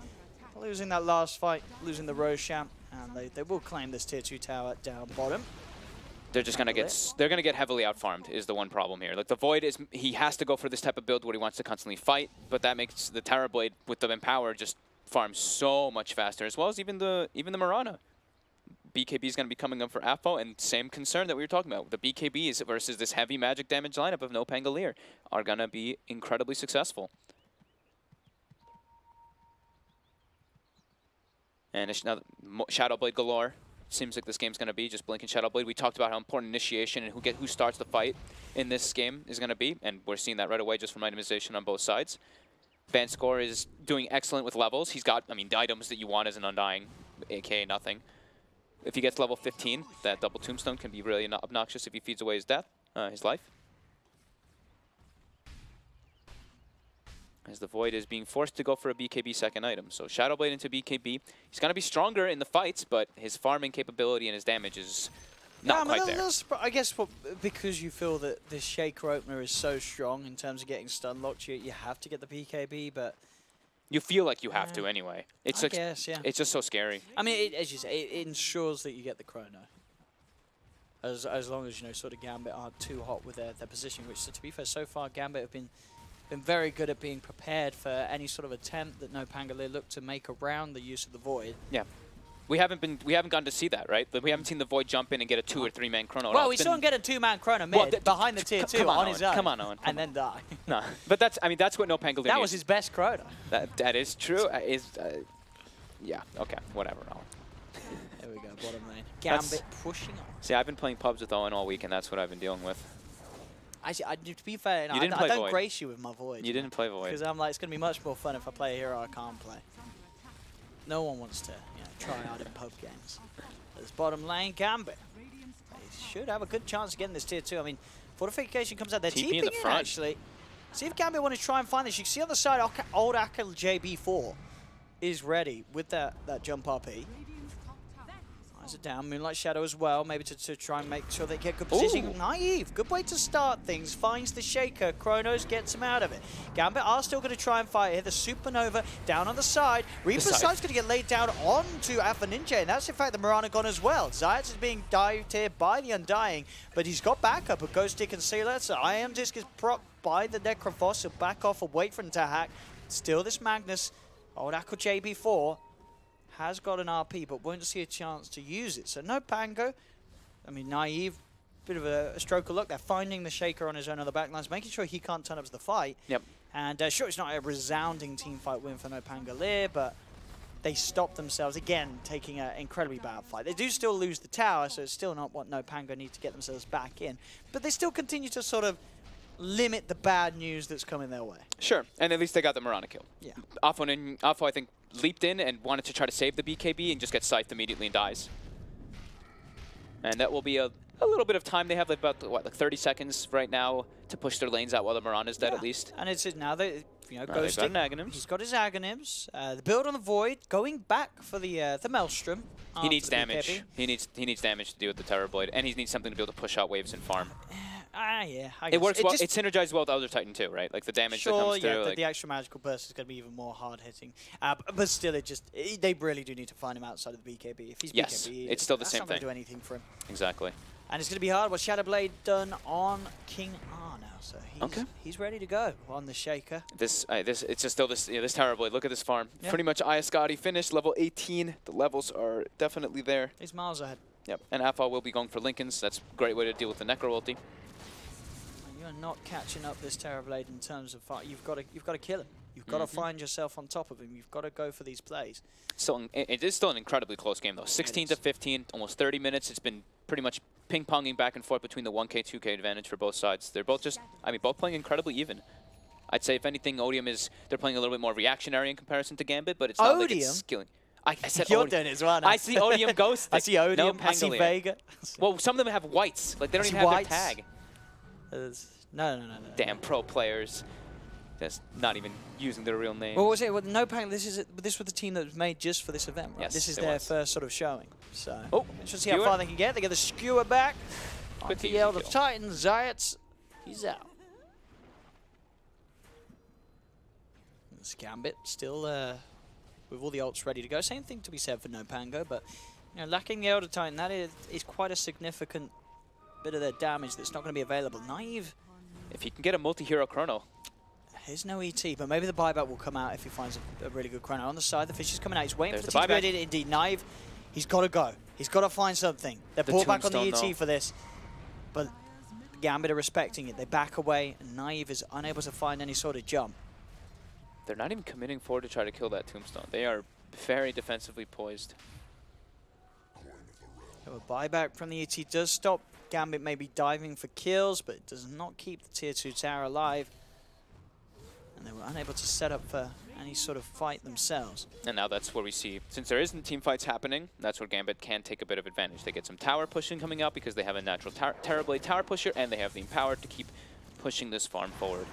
losing that last fight, losing the Roshamp, and they will claim this tier 2 tower down bottom. They're just gonna get heavily outfarmed is the one problem here. Like the Void he has to go for this type of build where he wants to constantly fight, but that makes the Terrorblade with the Empower just farm so much faster, as well as even the Mirana. BKB is going to be coming up for Apo, and same concern that we were talking about. The BKBs versus this heavy magic damage lineup of NoPangolier are going to be incredibly successful. And Shadow Blade galore. Seems like this game's going to be just blinking Shadow Blade. We talked about how important initiation and who starts the fight in this game is going to be, and we're seeing that right away just from itemization on both sides. Vanscore is doing excellent with levels. He's got, the items that you want as an Undying, aka nothing. If he gets level 15, that double tombstone can be really obnoxious if he feeds away his life. as the Void is being forced to go for a BKB second item. So Shadowblade into BKB. He's going to be stronger in the fights, but his farming capability and his damage is not quite there. I guess because you feel that this Shaker opener is so strong in terms of getting stun locked, you have to get the BKB, but... You feel like you have to anyway. It's I guess, yeah. It's just so scary. I mean, as you say, it ensures that you get the chrono. As long as, you know, sort of Gambit aren't too hot with their position, which, to be fair, so far Gambit have been very good at being prepared for any sort of attempt that NoPangolier look to make around the use of the Void. Yeah. We haven't gotten to see that, right? We haven't seen the Void jump in and get a 2 or 3 man chrono. Well, we saw him get a 2-man chrono mid behind the tier 2 on his own. Come on, Owen. And then die. No, but that's what NoPangolier That was his best chrono. That is true. Yeah. Okay. Whatever, Owen. There we go. Bottom lane. Gambit pushing on. See, I've been playing pubs with Owen all week, and that's what I've been dealing with. To be fair, I don't Void. Grace you with my Void. You didn't play Void. Because I'm like, it's going to be much more fun if I play a hero I can't play. No one wants to try out in pub games. There's bottom lane, Gambit. They should have a good chance of getting this tier 2. I mean, Fortification comes out. They're TPing in the front, actually. See if Gambit want to try and find this. You can see on the side, old Akil JB4 is ready with that jump RP. It down, Moonlight Shadow as well, maybe to try and make sure they get good positioning. Naive, good way to start things, finds the Shaker, Chronos gets him out of it. Gambit are still going to try and fight here, the Supernova down on the side. Reaper's side's going to get laid down onto Alpha Ninja, and that's in fact the Mirana gone as well. Zayats is being dived here by the Undying, but he's got backup, a Ghost Stick and Sealer, so Iron Disc is propped by the Necrophos, so back off and wait for him to hack. Still this Magnus, old Akil JB4, has got an RP, but won't see a chance to use it. So NoPango, I mean, Naive, bit of a stroke of luck. They're finding the Shaker on his own on the backlines, making sure he can't turn up to the fight. Yep. And sure, it's not a resounding team fight win for NoPangolier, but they stop themselves, again, taking an incredibly bad fight. They do still lose the tower, so it's still not what NoPango need to get themselves back in. But they still continue to sort of limit the bad news that's coming their way. Sure, and at least they got the Mirana kill. Yeah. Afo, I think, leaped in and wanted to try to save the BKB and just gets scythed immediately and dies. And that will be a little bit of time. They have like about, what, like 30 seconds right now to push their lanes out while the Mirana's dead at least. And it's now that, Ghost Stick, he's got his Aghanims. The build on the Void, going back for the Maelstrom. He needs damage. He needs damage to deal with the Terrorblade, and he needs something to be able to push out waves and farm. Yeah. It works well. It synergizes well with Elder Titan too, right? Like the damage that comes through. Like the extra magical burst is going to be even more hard hitting. But still, they really do need to find him outside of the BKB. If he's BKB, it's still the same thing. That's not going thing. to do anything for him. Exactly. And it's going to be hard. What Shadowblade done on King R now, so he's ready to go on the Shaker. It's just still this Terrorblade. Look at this farm. Yeah. Pretty much Ayascati finished level 18. The levels are definitely there. He's miles ahead. Yep. And Afal will be going for Lincolns. That's a great way to deal with the Necro ulti. You're not catching up this Terrorblade in terms of fight. You've got to kill him. You've got to find yourself on top of him. You've got to go for these plays. So it is still an incredibly close game though. 16 to 15, almost 30 minutes. It's been pretty much ping-ponging back and forth between the 1K, 2K advantage for both sides. They're both both playing incredibly even. I'd say if anything, Odium they're playing a little bit more reactionary in comparison to Gambit, but it's not like it's skilling. I said You're Odium. doing it as well now. I see Odium Ghost. I see Odium, I see Vega. Well, some of them have whites. Like they don't even have their tag. No. Damn pro players. Just not even using their real name. Well, was it? Well, NoPang, this was the team that was made just for this event, right? Yes, this is their first sort of showing. So, let's see how far they can get. They get the skewer back. Quick the Elder Titan, Zayats, he's out. Gambit still with all the ults ready to go. Same thing to be said for NoPango, but lacking the Elder Titan, that is quite a significant bit of their damage that's not going to be available. Naive. If he can get a multi-hero chrono. There's no ET, but maybe the buyback will come out if he finds a really good chrono. On the side, the fish is coming out. He's waiting for the TP. Indeed, Naive, he's got to go. He's got to find something. They're brought back on the ET for this. But Gambit are respecting it. They back away, and Naive is unable to find any sort of jump. They're not even committing forward to try to kill that tombstone. They are very defensively poised. So a buyback from the ET does stop Gambit maybe diving for kills, but it does not keep the tier 2 tower alive. And they were unable to set up for any sort of fight themselves. And now that's where we see, since there isn't team fights happening, that's where Gambit can take a bit of advantage. They get some tower pushing coming out because they have a natural Terrorblade tower pusher, and they have the power to keep pushing this farm forward.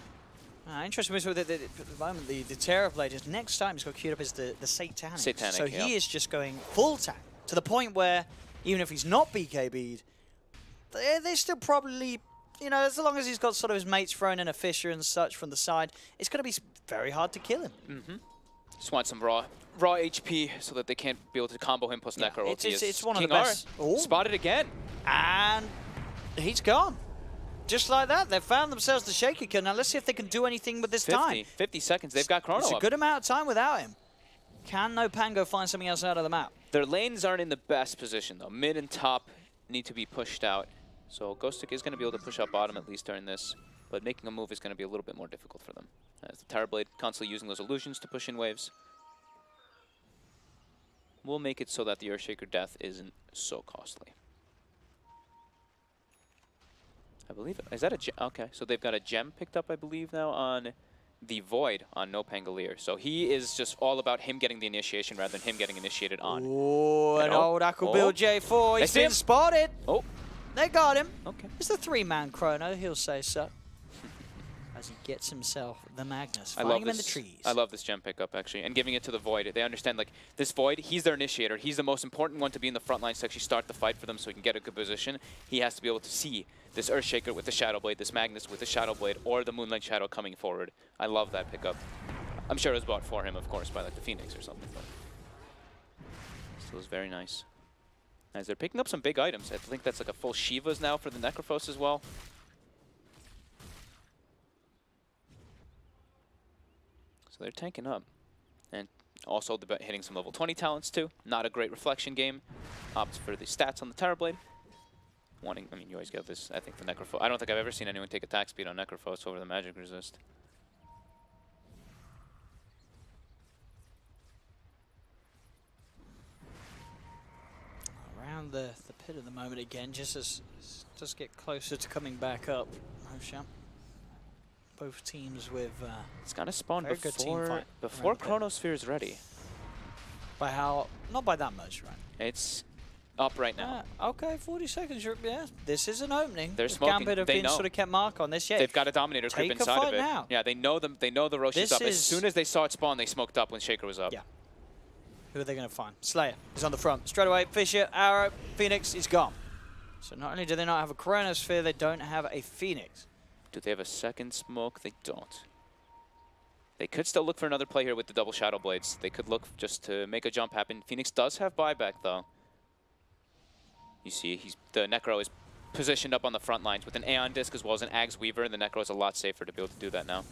Interesting. So at the moment, the Terrorblade is next time he's got queued up as the Satanic. So he is just going full tank to the point where even if he's not BKB'd, they're still probably, you know, as long as he's got sort of his mates thrown in a fissure and such from the side, it's going to be very hard to kill him. Just want some raw HP so that they can't be able to combo him plus Necro. It's one of the best. Spotted again. And he's gone. Just like that, they've found themselves the Shaker kill. Now let's see if they can do anything with this time. 50 seconds, they've got Chrono It's a good amount of time without him. Can NoPango find something else out of the map? Their lanes aren't in the best position though. Mid and top need to be pushed out. So Ghostic is going to be able to push up bottom at least during this. But making a move is going to be a little bit more difficult for them. As the Terrorblade constantly using those illusions to push in waves. We'll make it so that the Earthshaker death isn't so costly. I believe it. Is that a gem? Okay, so they've got a gem picked up, I believe, now on the Void on NoPangolier. So he is just all about him getting the initiation rather than him getting initiated on. Oh, an old Akko build J4. He's been spotted. Oh. They got him. Okay. It's the 3-man Chrono, he'll say so. As he gets himself the Magnus, finding him in the trees. I love this gem pickup, actually, and giving it to the Void. They understand, like, this Void, he's their initiator. He's the most important one to be in the front lines to actually start the fight for them so he can get a good position. He has to be able to see this Earthshaker with the Shadow Blade, this Magnus with the Shadow Blade, or the Moonlight Shadow coming forward. I love that pickup. I'm sure it was bought for him, of course, by, like, the Phoenix or something, but still is very nice. As they're picking up some big items. I think that's like a full Shivas now for the Necrophos as well. So they're tanking up. And also hitting some level 20 talents too. Not a great reflection game. Opts for the stats on the Terrorblade. I mean, you always get this, I think, for Necrophos. I don't think I've ever seen anyone take attack speed on Necrophos over the magic resist. Around the pit at the moment again, just get closer to coming back up. Mosham. Both teams with it's gonna spawn before Chronosphere is ready. By how? Not by that much, right? It's up right now. Okay, 40 seconds. Yeah, this is an opening. They're smoking. Gambit have been sort of kept mark on this. Yeah, they've got a Dominator creep inside of it. Now. Yeah, they know them. They know the Rosh is up. As soon as they saw it spawn, they smoked up when Shaker was up. Yeah. Who are they going to find? Slayer is on the front. Straight away, Fisher, Arrow, Phoenix is gone. So not only do they not have a Chronosphere, they don't have a Phoenix. Do they have a second smoke? They don't. They could still look for another play here with the double Shadow Blades. They could look just to make a jump happen. Phoenix does have buyback, though. You see, the Necro is positioned up on the front lines with an Aeon Disc as well as an Ags Weaver. The Necro is a lot safer to be able to do that now.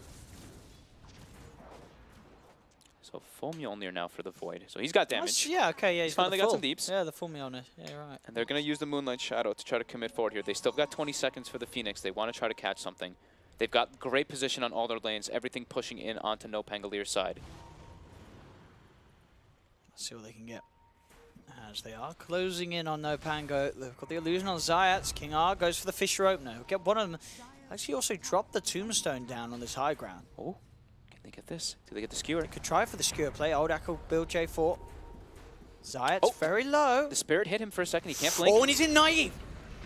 So full Mjolnir now for the Void. So he's got damage. Yeah, okay, yeah. He's finally got some deeps. Yeah, the full Mjolnir. Yeah, right. And they're going to use the Moonlight Shadow to try to commit forward here. They still got 20 seconds for the Phoenix. They want to try to catch something. They've got great position on all their lanes. Everything pushing in onto NoPangolier's side. Let's see what they can get. As they are closing in on NoPango. They've got the illusion on Zayats. King R goes for the Fisher opener. He'll get one of them. Actually also dropped the Tombstone down on this high ground. Oh. They get this? Do they get the skewer? They could try for the skewer play. Old Akko build J4. Zayat's very low. The Spirit hit him for a second. He can't blink. Oh, and he's in naive.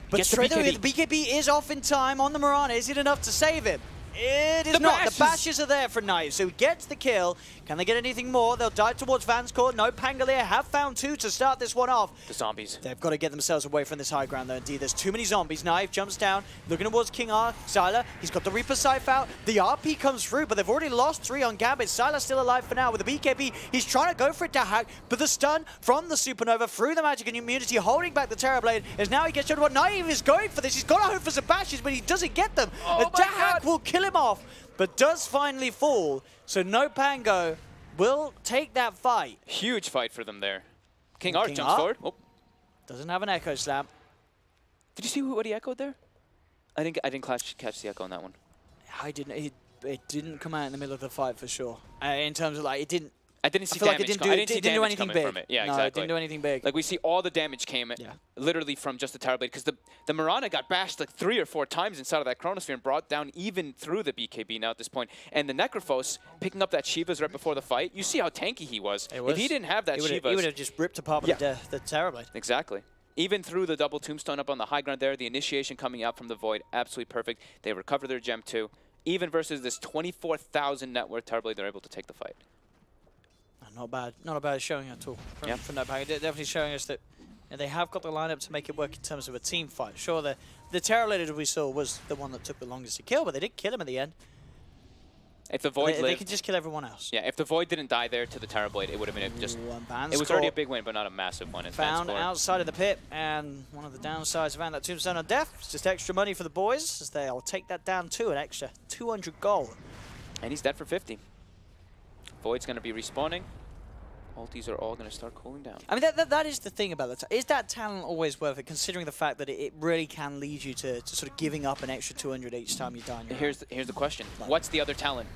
But straight away, the BKB is off in time on the Mirana. Is it enough to save him? It is not. The bashes are there for Naive, so he gets the kill. Can they get anything more? They'll dive towards Van's court. NoPangolier have found two to start this one off. The zombies. They've got to get themselves away from this high ground, though. Indeed, there's too many zombies. Naive jumps down, looking towards King R. Sylar, he's got the Reaper Scythe out. The RP comes through, but they've already lost 3 on Gambit. Sylar's still alive for now with the BKB. He's trying to go for it to hack, but the stun from the Supernova through the magic and immunity, holding back the Terrorblade, as now he gets shot. What Naive is going for this. He's got to hope for some bashes, but he doesn't get them. Oh a hack will kill him off, but does finally fall. So NoPango will take that fight. Huge fight for them there. King R jumps forward. Oh. Doesn't have an Echo Slam. Did you see what he echoed there? I didn't catch the echo on that one. I didn't. It didn't come out in the middle of the fight for sure. In terms of like, it didn't. I didn't see I feel damage. Like it didn't do anything big from it. Yeah, no, exactly. it didn't do anything big. Like we see all the damage came literally from just the Terrorblade, because the Mirana got bashed like 3 or 4 times inside of that Chronosphere and brought down even through the BKB now at this point. And the Necrophos picking up that Shivas right before the fight. You see how tanky he was. If he didn't have that Shivas, he would have just ripped apart the Terrorblade. Exactly. Even through the double Tombstone up on the high ground there, the initiation coming out from the Void, absolutely perfect. They recover their gem too. even versus this 24,000 net worth Terrorblade, they're able to take the fight. Not bad. Not a bad showing at all from NoPangolier. Definitely showing us that they have got the lineup to make it work in terms of a team fight. Sure, the Terrorblade we saw was the one that took the longest to kill, but they did kill him at the end. If the Void lived, they could just kill everyone else. Yeah, if the Void didn't die there to the Terrorblade, it would have been just... It was already a big win, but not a massive one. Found outside of the pit, and one of the downsides of that tombstone on death is just extra money for the boys, as they'll take that down to an extra 200 gold. And he's dead for 50. Void's going to be respawning. Ultis are all going to start cooling down. I mean, that is the thing about that. Is that talent always worth it, considering the fact that it really can lead you to sort of giving up an extra 200 each time you die? Here's the question. What's the other talent?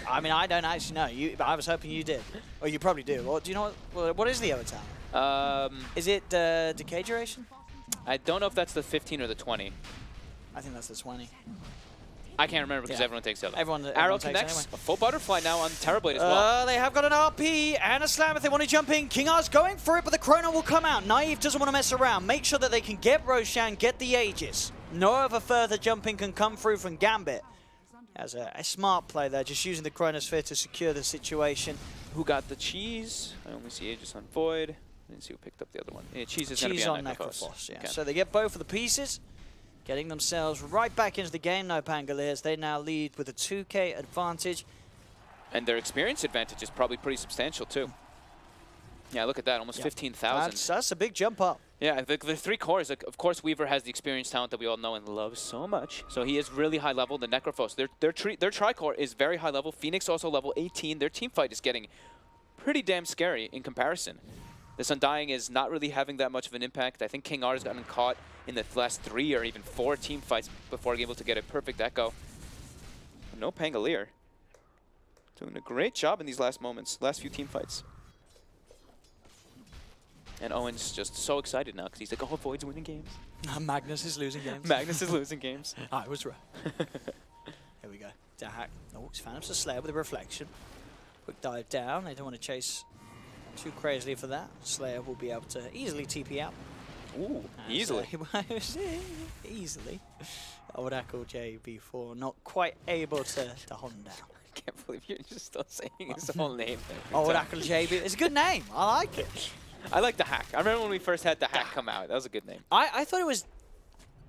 I mean, I don't actually know. But I was hoping you did. Or you probably do. Or do you know what is the other talent? Is it decay duration? I don't know if that's the 15 or the 20. I think that's the 20. I can't remember because everyone takes the other. Everyone Arrow takes connects. Anyway. A full butterfly now on Terrorblade as well. They have got an RP and a slam if they want to jump in. King R's going for it, but the Chrono will come out. Naive doesn't want to mess around. Make sure that they can get Roshan, get the Aegis. No other further jumping can come through from Gambit. As a smart play there, just using the Chronosphere to secure the situation. Who got the cheese? I only see Aegis on Void. I didn't see who picked up the other one. Yeah, cheese is going to be on Necrophos. Yeah. Okay. So they get both of the pieces, getting themselves right back into the game. NoPangolier, they now lead with a 2k advantage. And their experience advantage is probably pretty substantial too. Yeah, look at that, almost 15,000. That's a big jump up. Yeah, the three cores, like, of course Weaver has the experienced talent that we all know and love so much. So he is really high level. The Necrophos, their tri-core is very high level. Phoenix also level 18. Their team fight is getting pretty damn scary in comparison. This Undying is not really having that much of an impact. I think King R has gotten caught in the last 3 or even 4 team fights before being able to get a perfect echo. NoPangolier doing a great job in these last few team fights. And Owen's just so excited now because he's like, oh, Void's winning games. Magnus is losing games. Magnus is losing games. I was right. Here we go. Dahak. Oh, he's found himself a Slayer with a reflection. Quick dive down. They don't want to chase too crazily for that. Slayer will be able to easily TP out. Ooh, easily. Easily. Oracle JB4 not quite able to hold him down. I can't believe you're just still saying his whole name. Oracle JB. It's a good name. I like it. I like the hack. I remember when we first had the hack come out. That was a good name. I thought it was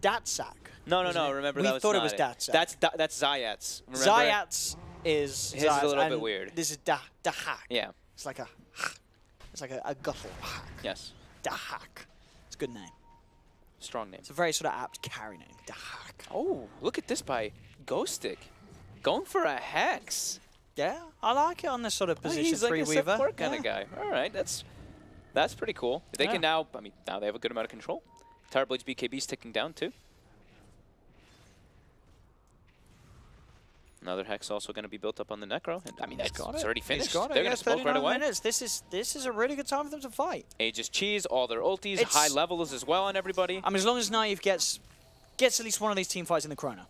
Datsak. No. Remember, that was thought it was Datsak. That's Zayats. Remember? Zayats is his is a little bit weird. This is Dahak. Yeah. It's like a guttural hack. Yes. Dahak. It's a good name. Strong name. It's a very sort of apt carry name. Dahak. Oh, look at this by Ghostic. Going for a Hex. Yeah, I like it on this sort of position. He's like a Weaver support kind of guy. All right, that's pretty cool. They can now, I mean, now they have a good amount of control. Terrorblade's BKB's ticking down too. Another Hex also going to be built up on the Necro. And, I mean, it's already finished. They're going to smoke right away. Minutes. This is a really good time for them to fight. Aegis cheese, all their ultis, high levels as well on everybody. I mean, as long as Naive gets at least one of these team fights in the Chrono,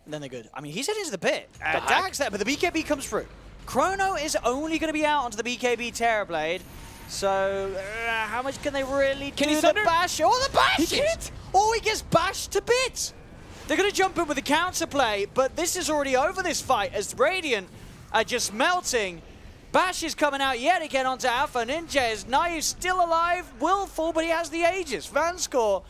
then they're good. I mean, he's heading to the pit. Dag's there, but the BKB comes through. Chrono is only going to be out onto the BKB Terrorblade. So, how much can they really do? The bash? Oh, the bash! He can't! Oh, he gets bashed to bits! They're going to jump in with the counterplay, but this is already over this fight as Radiant are just melting. Bash is coming out yet again onto Alpha Ninja. Is Naive still alive? Will fall, but he has the Aegis. Vanscore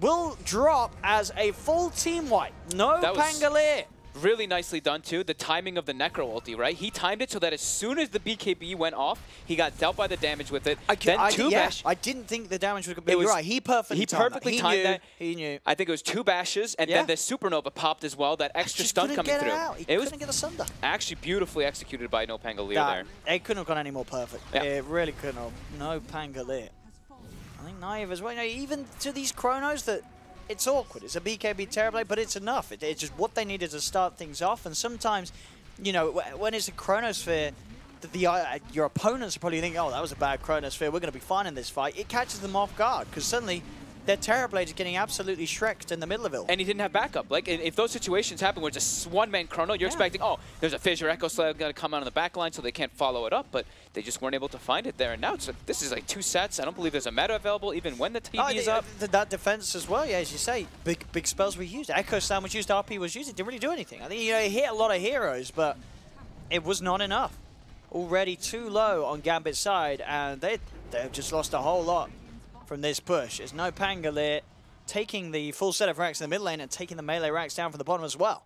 will drop as a full team wipe. NoPangolier. Really nicely done too. The timing of the Necro ulti, right? He timed it so that as soon as the BKB went off, he got dealt by the damage with it. I didn't think the damage was going to be. You're right. He perfectly timed that. He knew. I think it was 2 bashes, and then the Supernova popped as well. That extra stun coming through. He couldn't get the Sunder. Actually beautifully executed by NoPangolier there. It couldn't have gone any more perfect. Yeah. It really couldn't have. NoPangolier. I think Naive as well. You know, even to these Chronos that. It's awkward. It's a BKB Terrorblade, but it's enough. It's just what they needed to start things off. And sometimes, you know, when it's a Chronosphere, your opponents are probably thinking, oh, that was a bad Chronosphere. We're going to be fine in this fight. It catches them off guard because suddenly their Terrorblade is getting absolutely shreked in the middle of it. And he didn't have backup. Like, if those situations happen where it's just one-man chrono, you're expecting, oh, there's a Fissure Echo Slab going to come out on the back line so they can't follow it up, but they just weren't able to find it there. And now it's like, this is like 2 sets. I don't believe there's a meta available even when the TV is up. That defense as well, yeah, as you say, big spells were used. Echo Slam was used, RP was used. It didn't really do anything. I think, you know, it hit a lot of heroes, but it was not enough. Already too low on Gambit's side, and they've just lost a whole lot from this push. There's NoPangolier taking the full set of racks in the mid lane and taking the melee racks down from the bottom as well.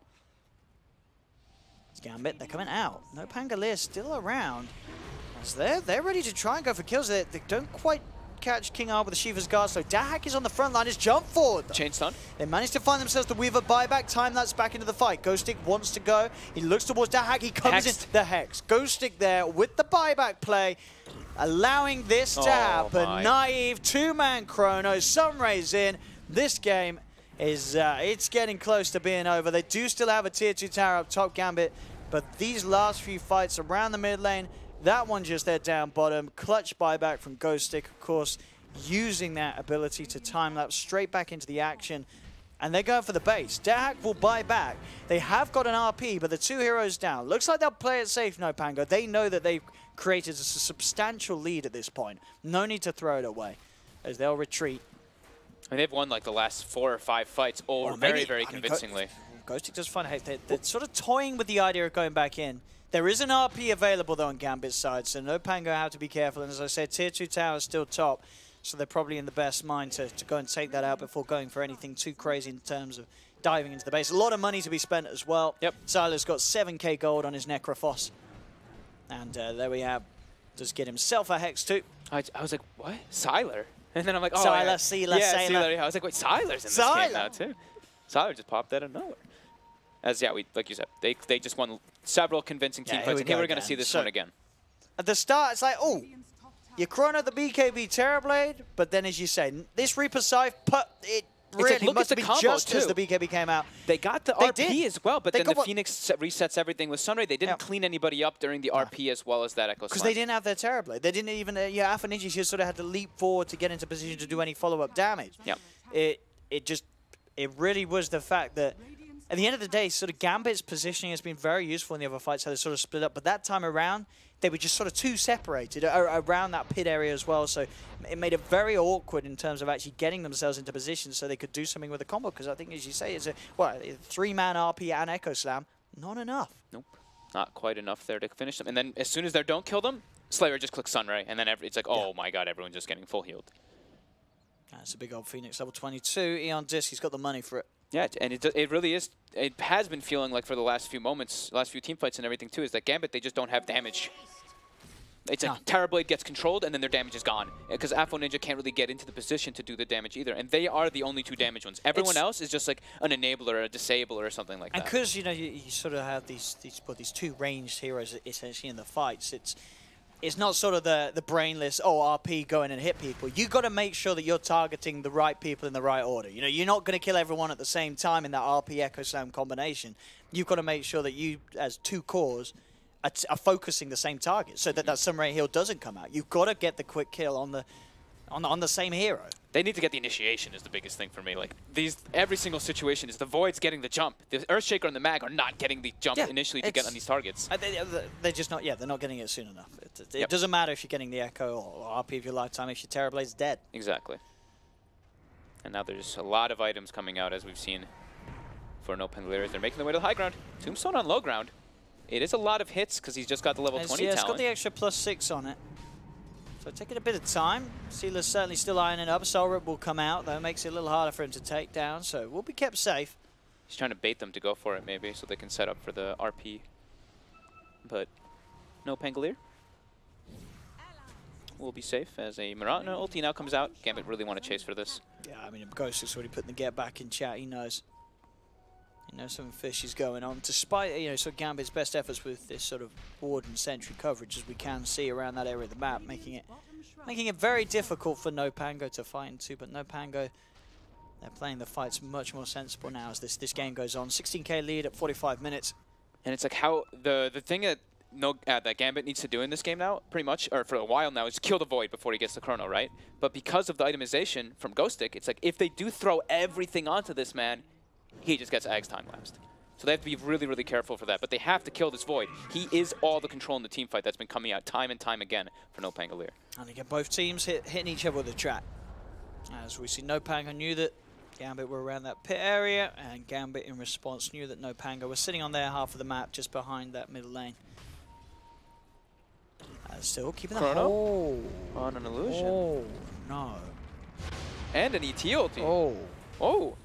It's Gambit, they're coming out. NoPangolier still around. As they're ready to try and go for kills. They don't quite catch King R with the Shiva's Guard, so Dahak is on the front line. He's jumped forward. Chain stun. They managed to find themselves the Weaver buyback. Time that's back into the fight. Ghostic wants to go. He looks towards Dahak. He comes in. The Hex. Ghostic there with the buyback play, allowing this to happen. Naive, 2-man chrono. Sunray's in. This game is it's getting close to being over. They do still have a tier 2 tower up top, Gambit, but these last few fights around the mid lane, that one just there down bottom. Clutch buyback from Ghostic, of course, using that ability to time-lapse straight back into the action. And they're going for the base. Dahak will buy back. They have got an RP, but the 2 heroes down. Looks like they'll play it safe, NoPango. They know that they've created a substantial lead at this point. No need to throw it away, as they'll retreat. I mean, they've won like the last 4 or 5 fights very convincingly. Ghostic does find they're sort of toying with the idea of going back in. There is an RP available, though, on Gambit's side, so NoPango have to be careful. And as I said, tier 2 tower is still top, so they're probably in the best mind to go and take that out before going for anything too crazy in terms of diving into the base. A lot of money to be spent as well. Yep. Siler's got 7k gold on his Necrophos. And there we have. Does get himself a Hex too. I was like, what? Siler? And then I'm like, oh, Siler, Sealer, Sailor. Yeah, I was like, wait, Siler's in this game now, too. Siler just popped out of nowhere. As, yeah, like you said, they just won several convincing team fights. Okay, we're going to see this one again. At the start, it's like, oh, you chrono the BKB Terrorblade, but then, as you say, this Reaper Scythe, it really like, must be just as the BKB came out. They got the RP as well, but then the Phoenix resets everything with Sunray. They didn't clean anybody up during the RP as well as that Echo Slam. Because they didn't have their Terrorblade. They didn't even, Alpha Ninja just sort of had to leap forward to get into position to do any follow-up damage. Yeah. It really was the fact that at the end of the day, sort of Gambit's positioning has been very useful in the other fights, how they sort of split up. But that time around, they were just sort of too separated around that pit area as well. So it made it very awkward in terms of actually getting themselves into position so they could do something with the combo. Because I think, as you say, it's a 3-man RP and Echo Slam. Not enough. Nope. Not quite enough there to finish them. And then as soon as they don't kill them, Slayer just clicks Sunray. And then it's like, oh my god, everyone's just getting full healed. That's a big old Phoenix, level 22. Eon Disc, he's got the money for it. Yeah, and it really is. It has been feeling like for the last few moments, last few team fights and everything too, is that Gambit, they just don't have damage. It's like Terrorblade gets controlled and then their damage is gone. Because Afro Ninja can't really get into the position to do the damage either. And they are the only 2 damage ones. Everyone else is just like an enabler or a disabler or something like that. And because, you know, you sort of have these 2 ranged heroes essentially in the fights, it's not sort of the brainless, RP, go in and hit people. You've got to make sure that you're targeting the right people in the right order. You know, you're not going to kill everyone at the same time in that RP Echo Slam combination. You've got to make sure that you, as 2 cores, are focusing the same target so that Sunray heal doesn't come out. You've got to get the quick kill on the same hero. They need to get the initiation is the biggest thing for me. Like every single situation is the Void's getting the jump. The Earthshaker and the Mag are not getting the jump initially to get on these targets. They're just not. Yeah, they're not getting it soon enough. It doesn't matter if you're getting the Echo or RP of your lifetime if your Terrorblade's dead. Exactly. And now there's a lot of items coming out as we've seen for NoPangolier. They're making their way to the high ground. Tombstone on low ground. It is a lot of hits because he's just got the level 20 talent. It's got the extra +6 on it. So taking a bit of time. Sealer's certainly still ironing up. Soulrip will come out, though. Makes it a little harder for him to take down, so we'll be kept safe. He's trying to bait them to go for it, maybe, so they can set up for the RP. But NoPangolier will be safe as a Mirana ulti now comes out. Gambit really want to chase for this. Yeah, I mean, Ghost is already putting the get back in chat. He knows. He knows something fishy is going on. Despite, you know, sort of Gambit's best efforts with this sort of ward and sentry coverage, as we can see around that area of the map, making it very difficult for NoPango to fight into. But NoPango, they're playing the fights much more sensible now as this game goes on. 16k lead at 45 minutes. And it's like how the thing that that Gambit needs to do in this game now, pretty much, or for a while now, is kill the Void before he gets the Chrono, right? But because of the itemization from Ghostic, it's like if they do throw everything onto this man, he just gets Ags time-lapsed. So they have to be really, really careful for that. But they have to kill this Void. He is all the control in the team fight that's been coming out time and time again for NoPangolier. And again, both teams hitting each other with the trap. As we see, NoPango knew that Gambit were around that pit area, and Gambit in response knew that NoPango was sitting on their half of the map just behind that middle lane. Still keeping the Chrono on an illusion. Oh, no. And an ET ulti. Oh. Oh.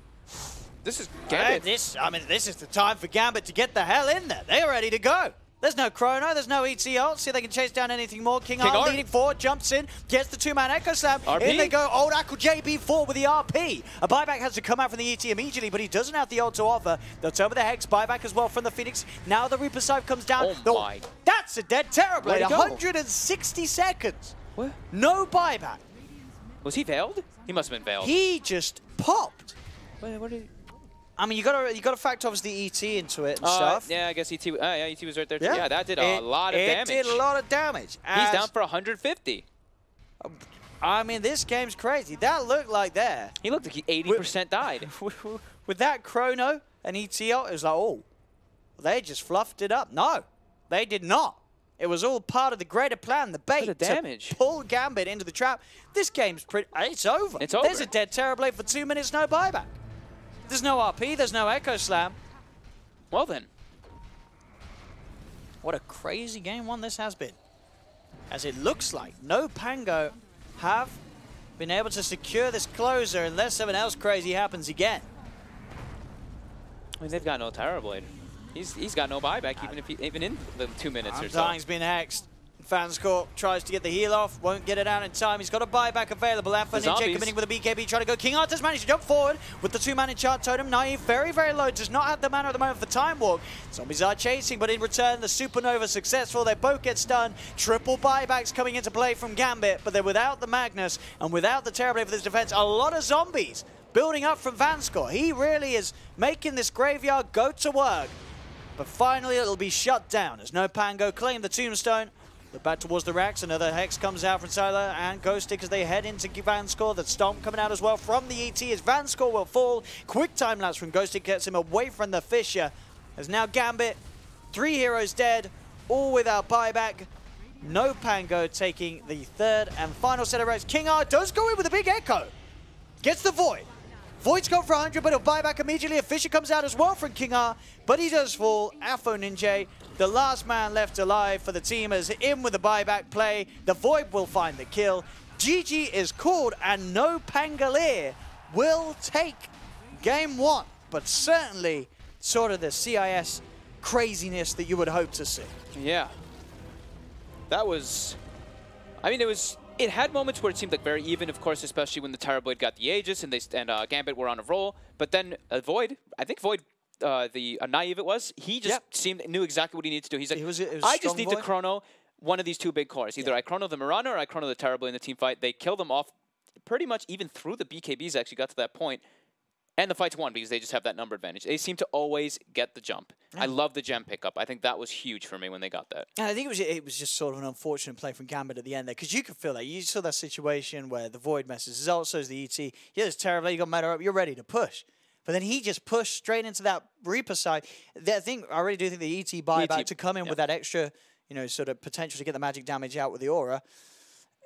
This is Gambit. This is the time for Gambit to get the hell in there. They're ready to go. There's no Chrono, there's no ET ult. See if they can chase down anything more. King R leading forward, jumps in, gets the two-man Echo Slam. RP. In they go, Old Aqua JB4 with the RP. A buyback has to come out from the ET immediately, but he doesn't have the ult to offer. They'll turn with the Hex, buyback as well from the Phoenix. Now the Reaper Scythe comes down. Oh my. That's a dead Terrorblade, Where'd he go? 160 seconds. What? No buyback. Was he veiled? He must have been veiled. He just popped. Wait, what did he... I mean, you gotta factor obviously ET into it and stuff. Yeah, I guess ET. Yeah, ET was right there too. Yeah, Yeah, that did a lot of damage. It did a lot of damage. He's down for 150. I mean, this game's crazy. That looked like there. He looked like he 80% died. With that Chrono and ET ult, it was like, oh, they just fluffed it up. No, they did not. It was all part of the greater plan, the bait to pull Gambit into the trap. This game's pretty. It's over. It's over. There's a dead Terrorblade for 2 minutes, no buyback. There's no RP, there's no Echo Slam. Well then. What a crazy game one this has been. As it looks like NoPango have been able to secure this closer unless something else crazy happens again. I mean, they've got no Terrorblade. He's got no buyback even in the 2 minutes or so. Undying's been hexed. Fanscore tries to get the heal off, won't get it out in time. He's got a buyback available. Alpha Ninja coming in with a BKB, trying to go. King Arthur's managed to jump forward with the two-man enchant totem. Naive, very, very low, does not have the mana at the moment for Time Walk. Zombies are chasing, but in return, the Supernova successful. They both get stunned. Triple buybacks coming into play from Gambit, but they're without the Magnus and without the Terrorblade for this defense. A lot of zombies building up from Vanscore. He really is making this graveyard go to work. But finally, it'll be shut down as NoPango claim the Tombstone. Look back towards the racks. Another Hex comes out from Sylar and Ghostic as they head into Vanscore. The Stomp coming out as well from the ET as Vanscore will fall. Quick time lapse from Ghostic gets him away from the Fissure. As now Gambit, 3 heroes dead, all without buyback. NoPango taking the third and final set of racks. King R does go in with a big Echo. Gets the Void. Void's gone for 100, but he'll buy back immediately. A Fissure comes out as well from King R, but he does fall. Alpha Ninja, the last man left alive for the team, is in with the buyback play. The Void will find the kill. GG is called, and NoPangolier will take game 1, but certainly sort of the CIS craziness that you would hope to see. Yeah. That was... I mean, it had moments where it seemed like very even, of course, especially when the Terrorblade got the Aegis and Gambit were on a roll. But then Void, I think Void, Naive it was, he just knew exactly what he needed to do. He's like, it was I just need Void. to chrono one of these two big cores. Either I chrono the Mirana or I chrono the Terrorblade in the team fight. They killed them off pretty much even through the BKBs actually got to that point. And the fight's won because they just have that number advantage. They seem to always get the jump. Yeah. I love the gem pickup. I think that was huge for me when they got that. And I think it was just sort of an unfortunate play from Gambit at the end there, because you could feel that. You saw that situation where the Void messes his ult, so is the ET. Yeah, it's terrible. You got mana up. You're ready to push. But then he just pushed straight into that Reaper side. I really do think the ET buyback to come in with that extra, sort of potential to get the magic damage out with the aura.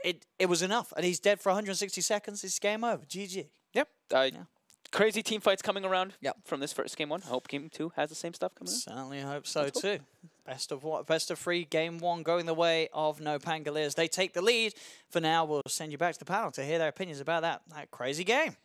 It was enough. And he's dead for 160 seconds. It's game over. GG. Yep. Crazy team fights coming around from this first game 1. I hope game 2 has the same stuff coming in. Certainly hope so too. Best of 3, game 1 going the way of NoPangolier. They take the lead. For now, we'll send you back to the panel to hear their opinions about that crazy game.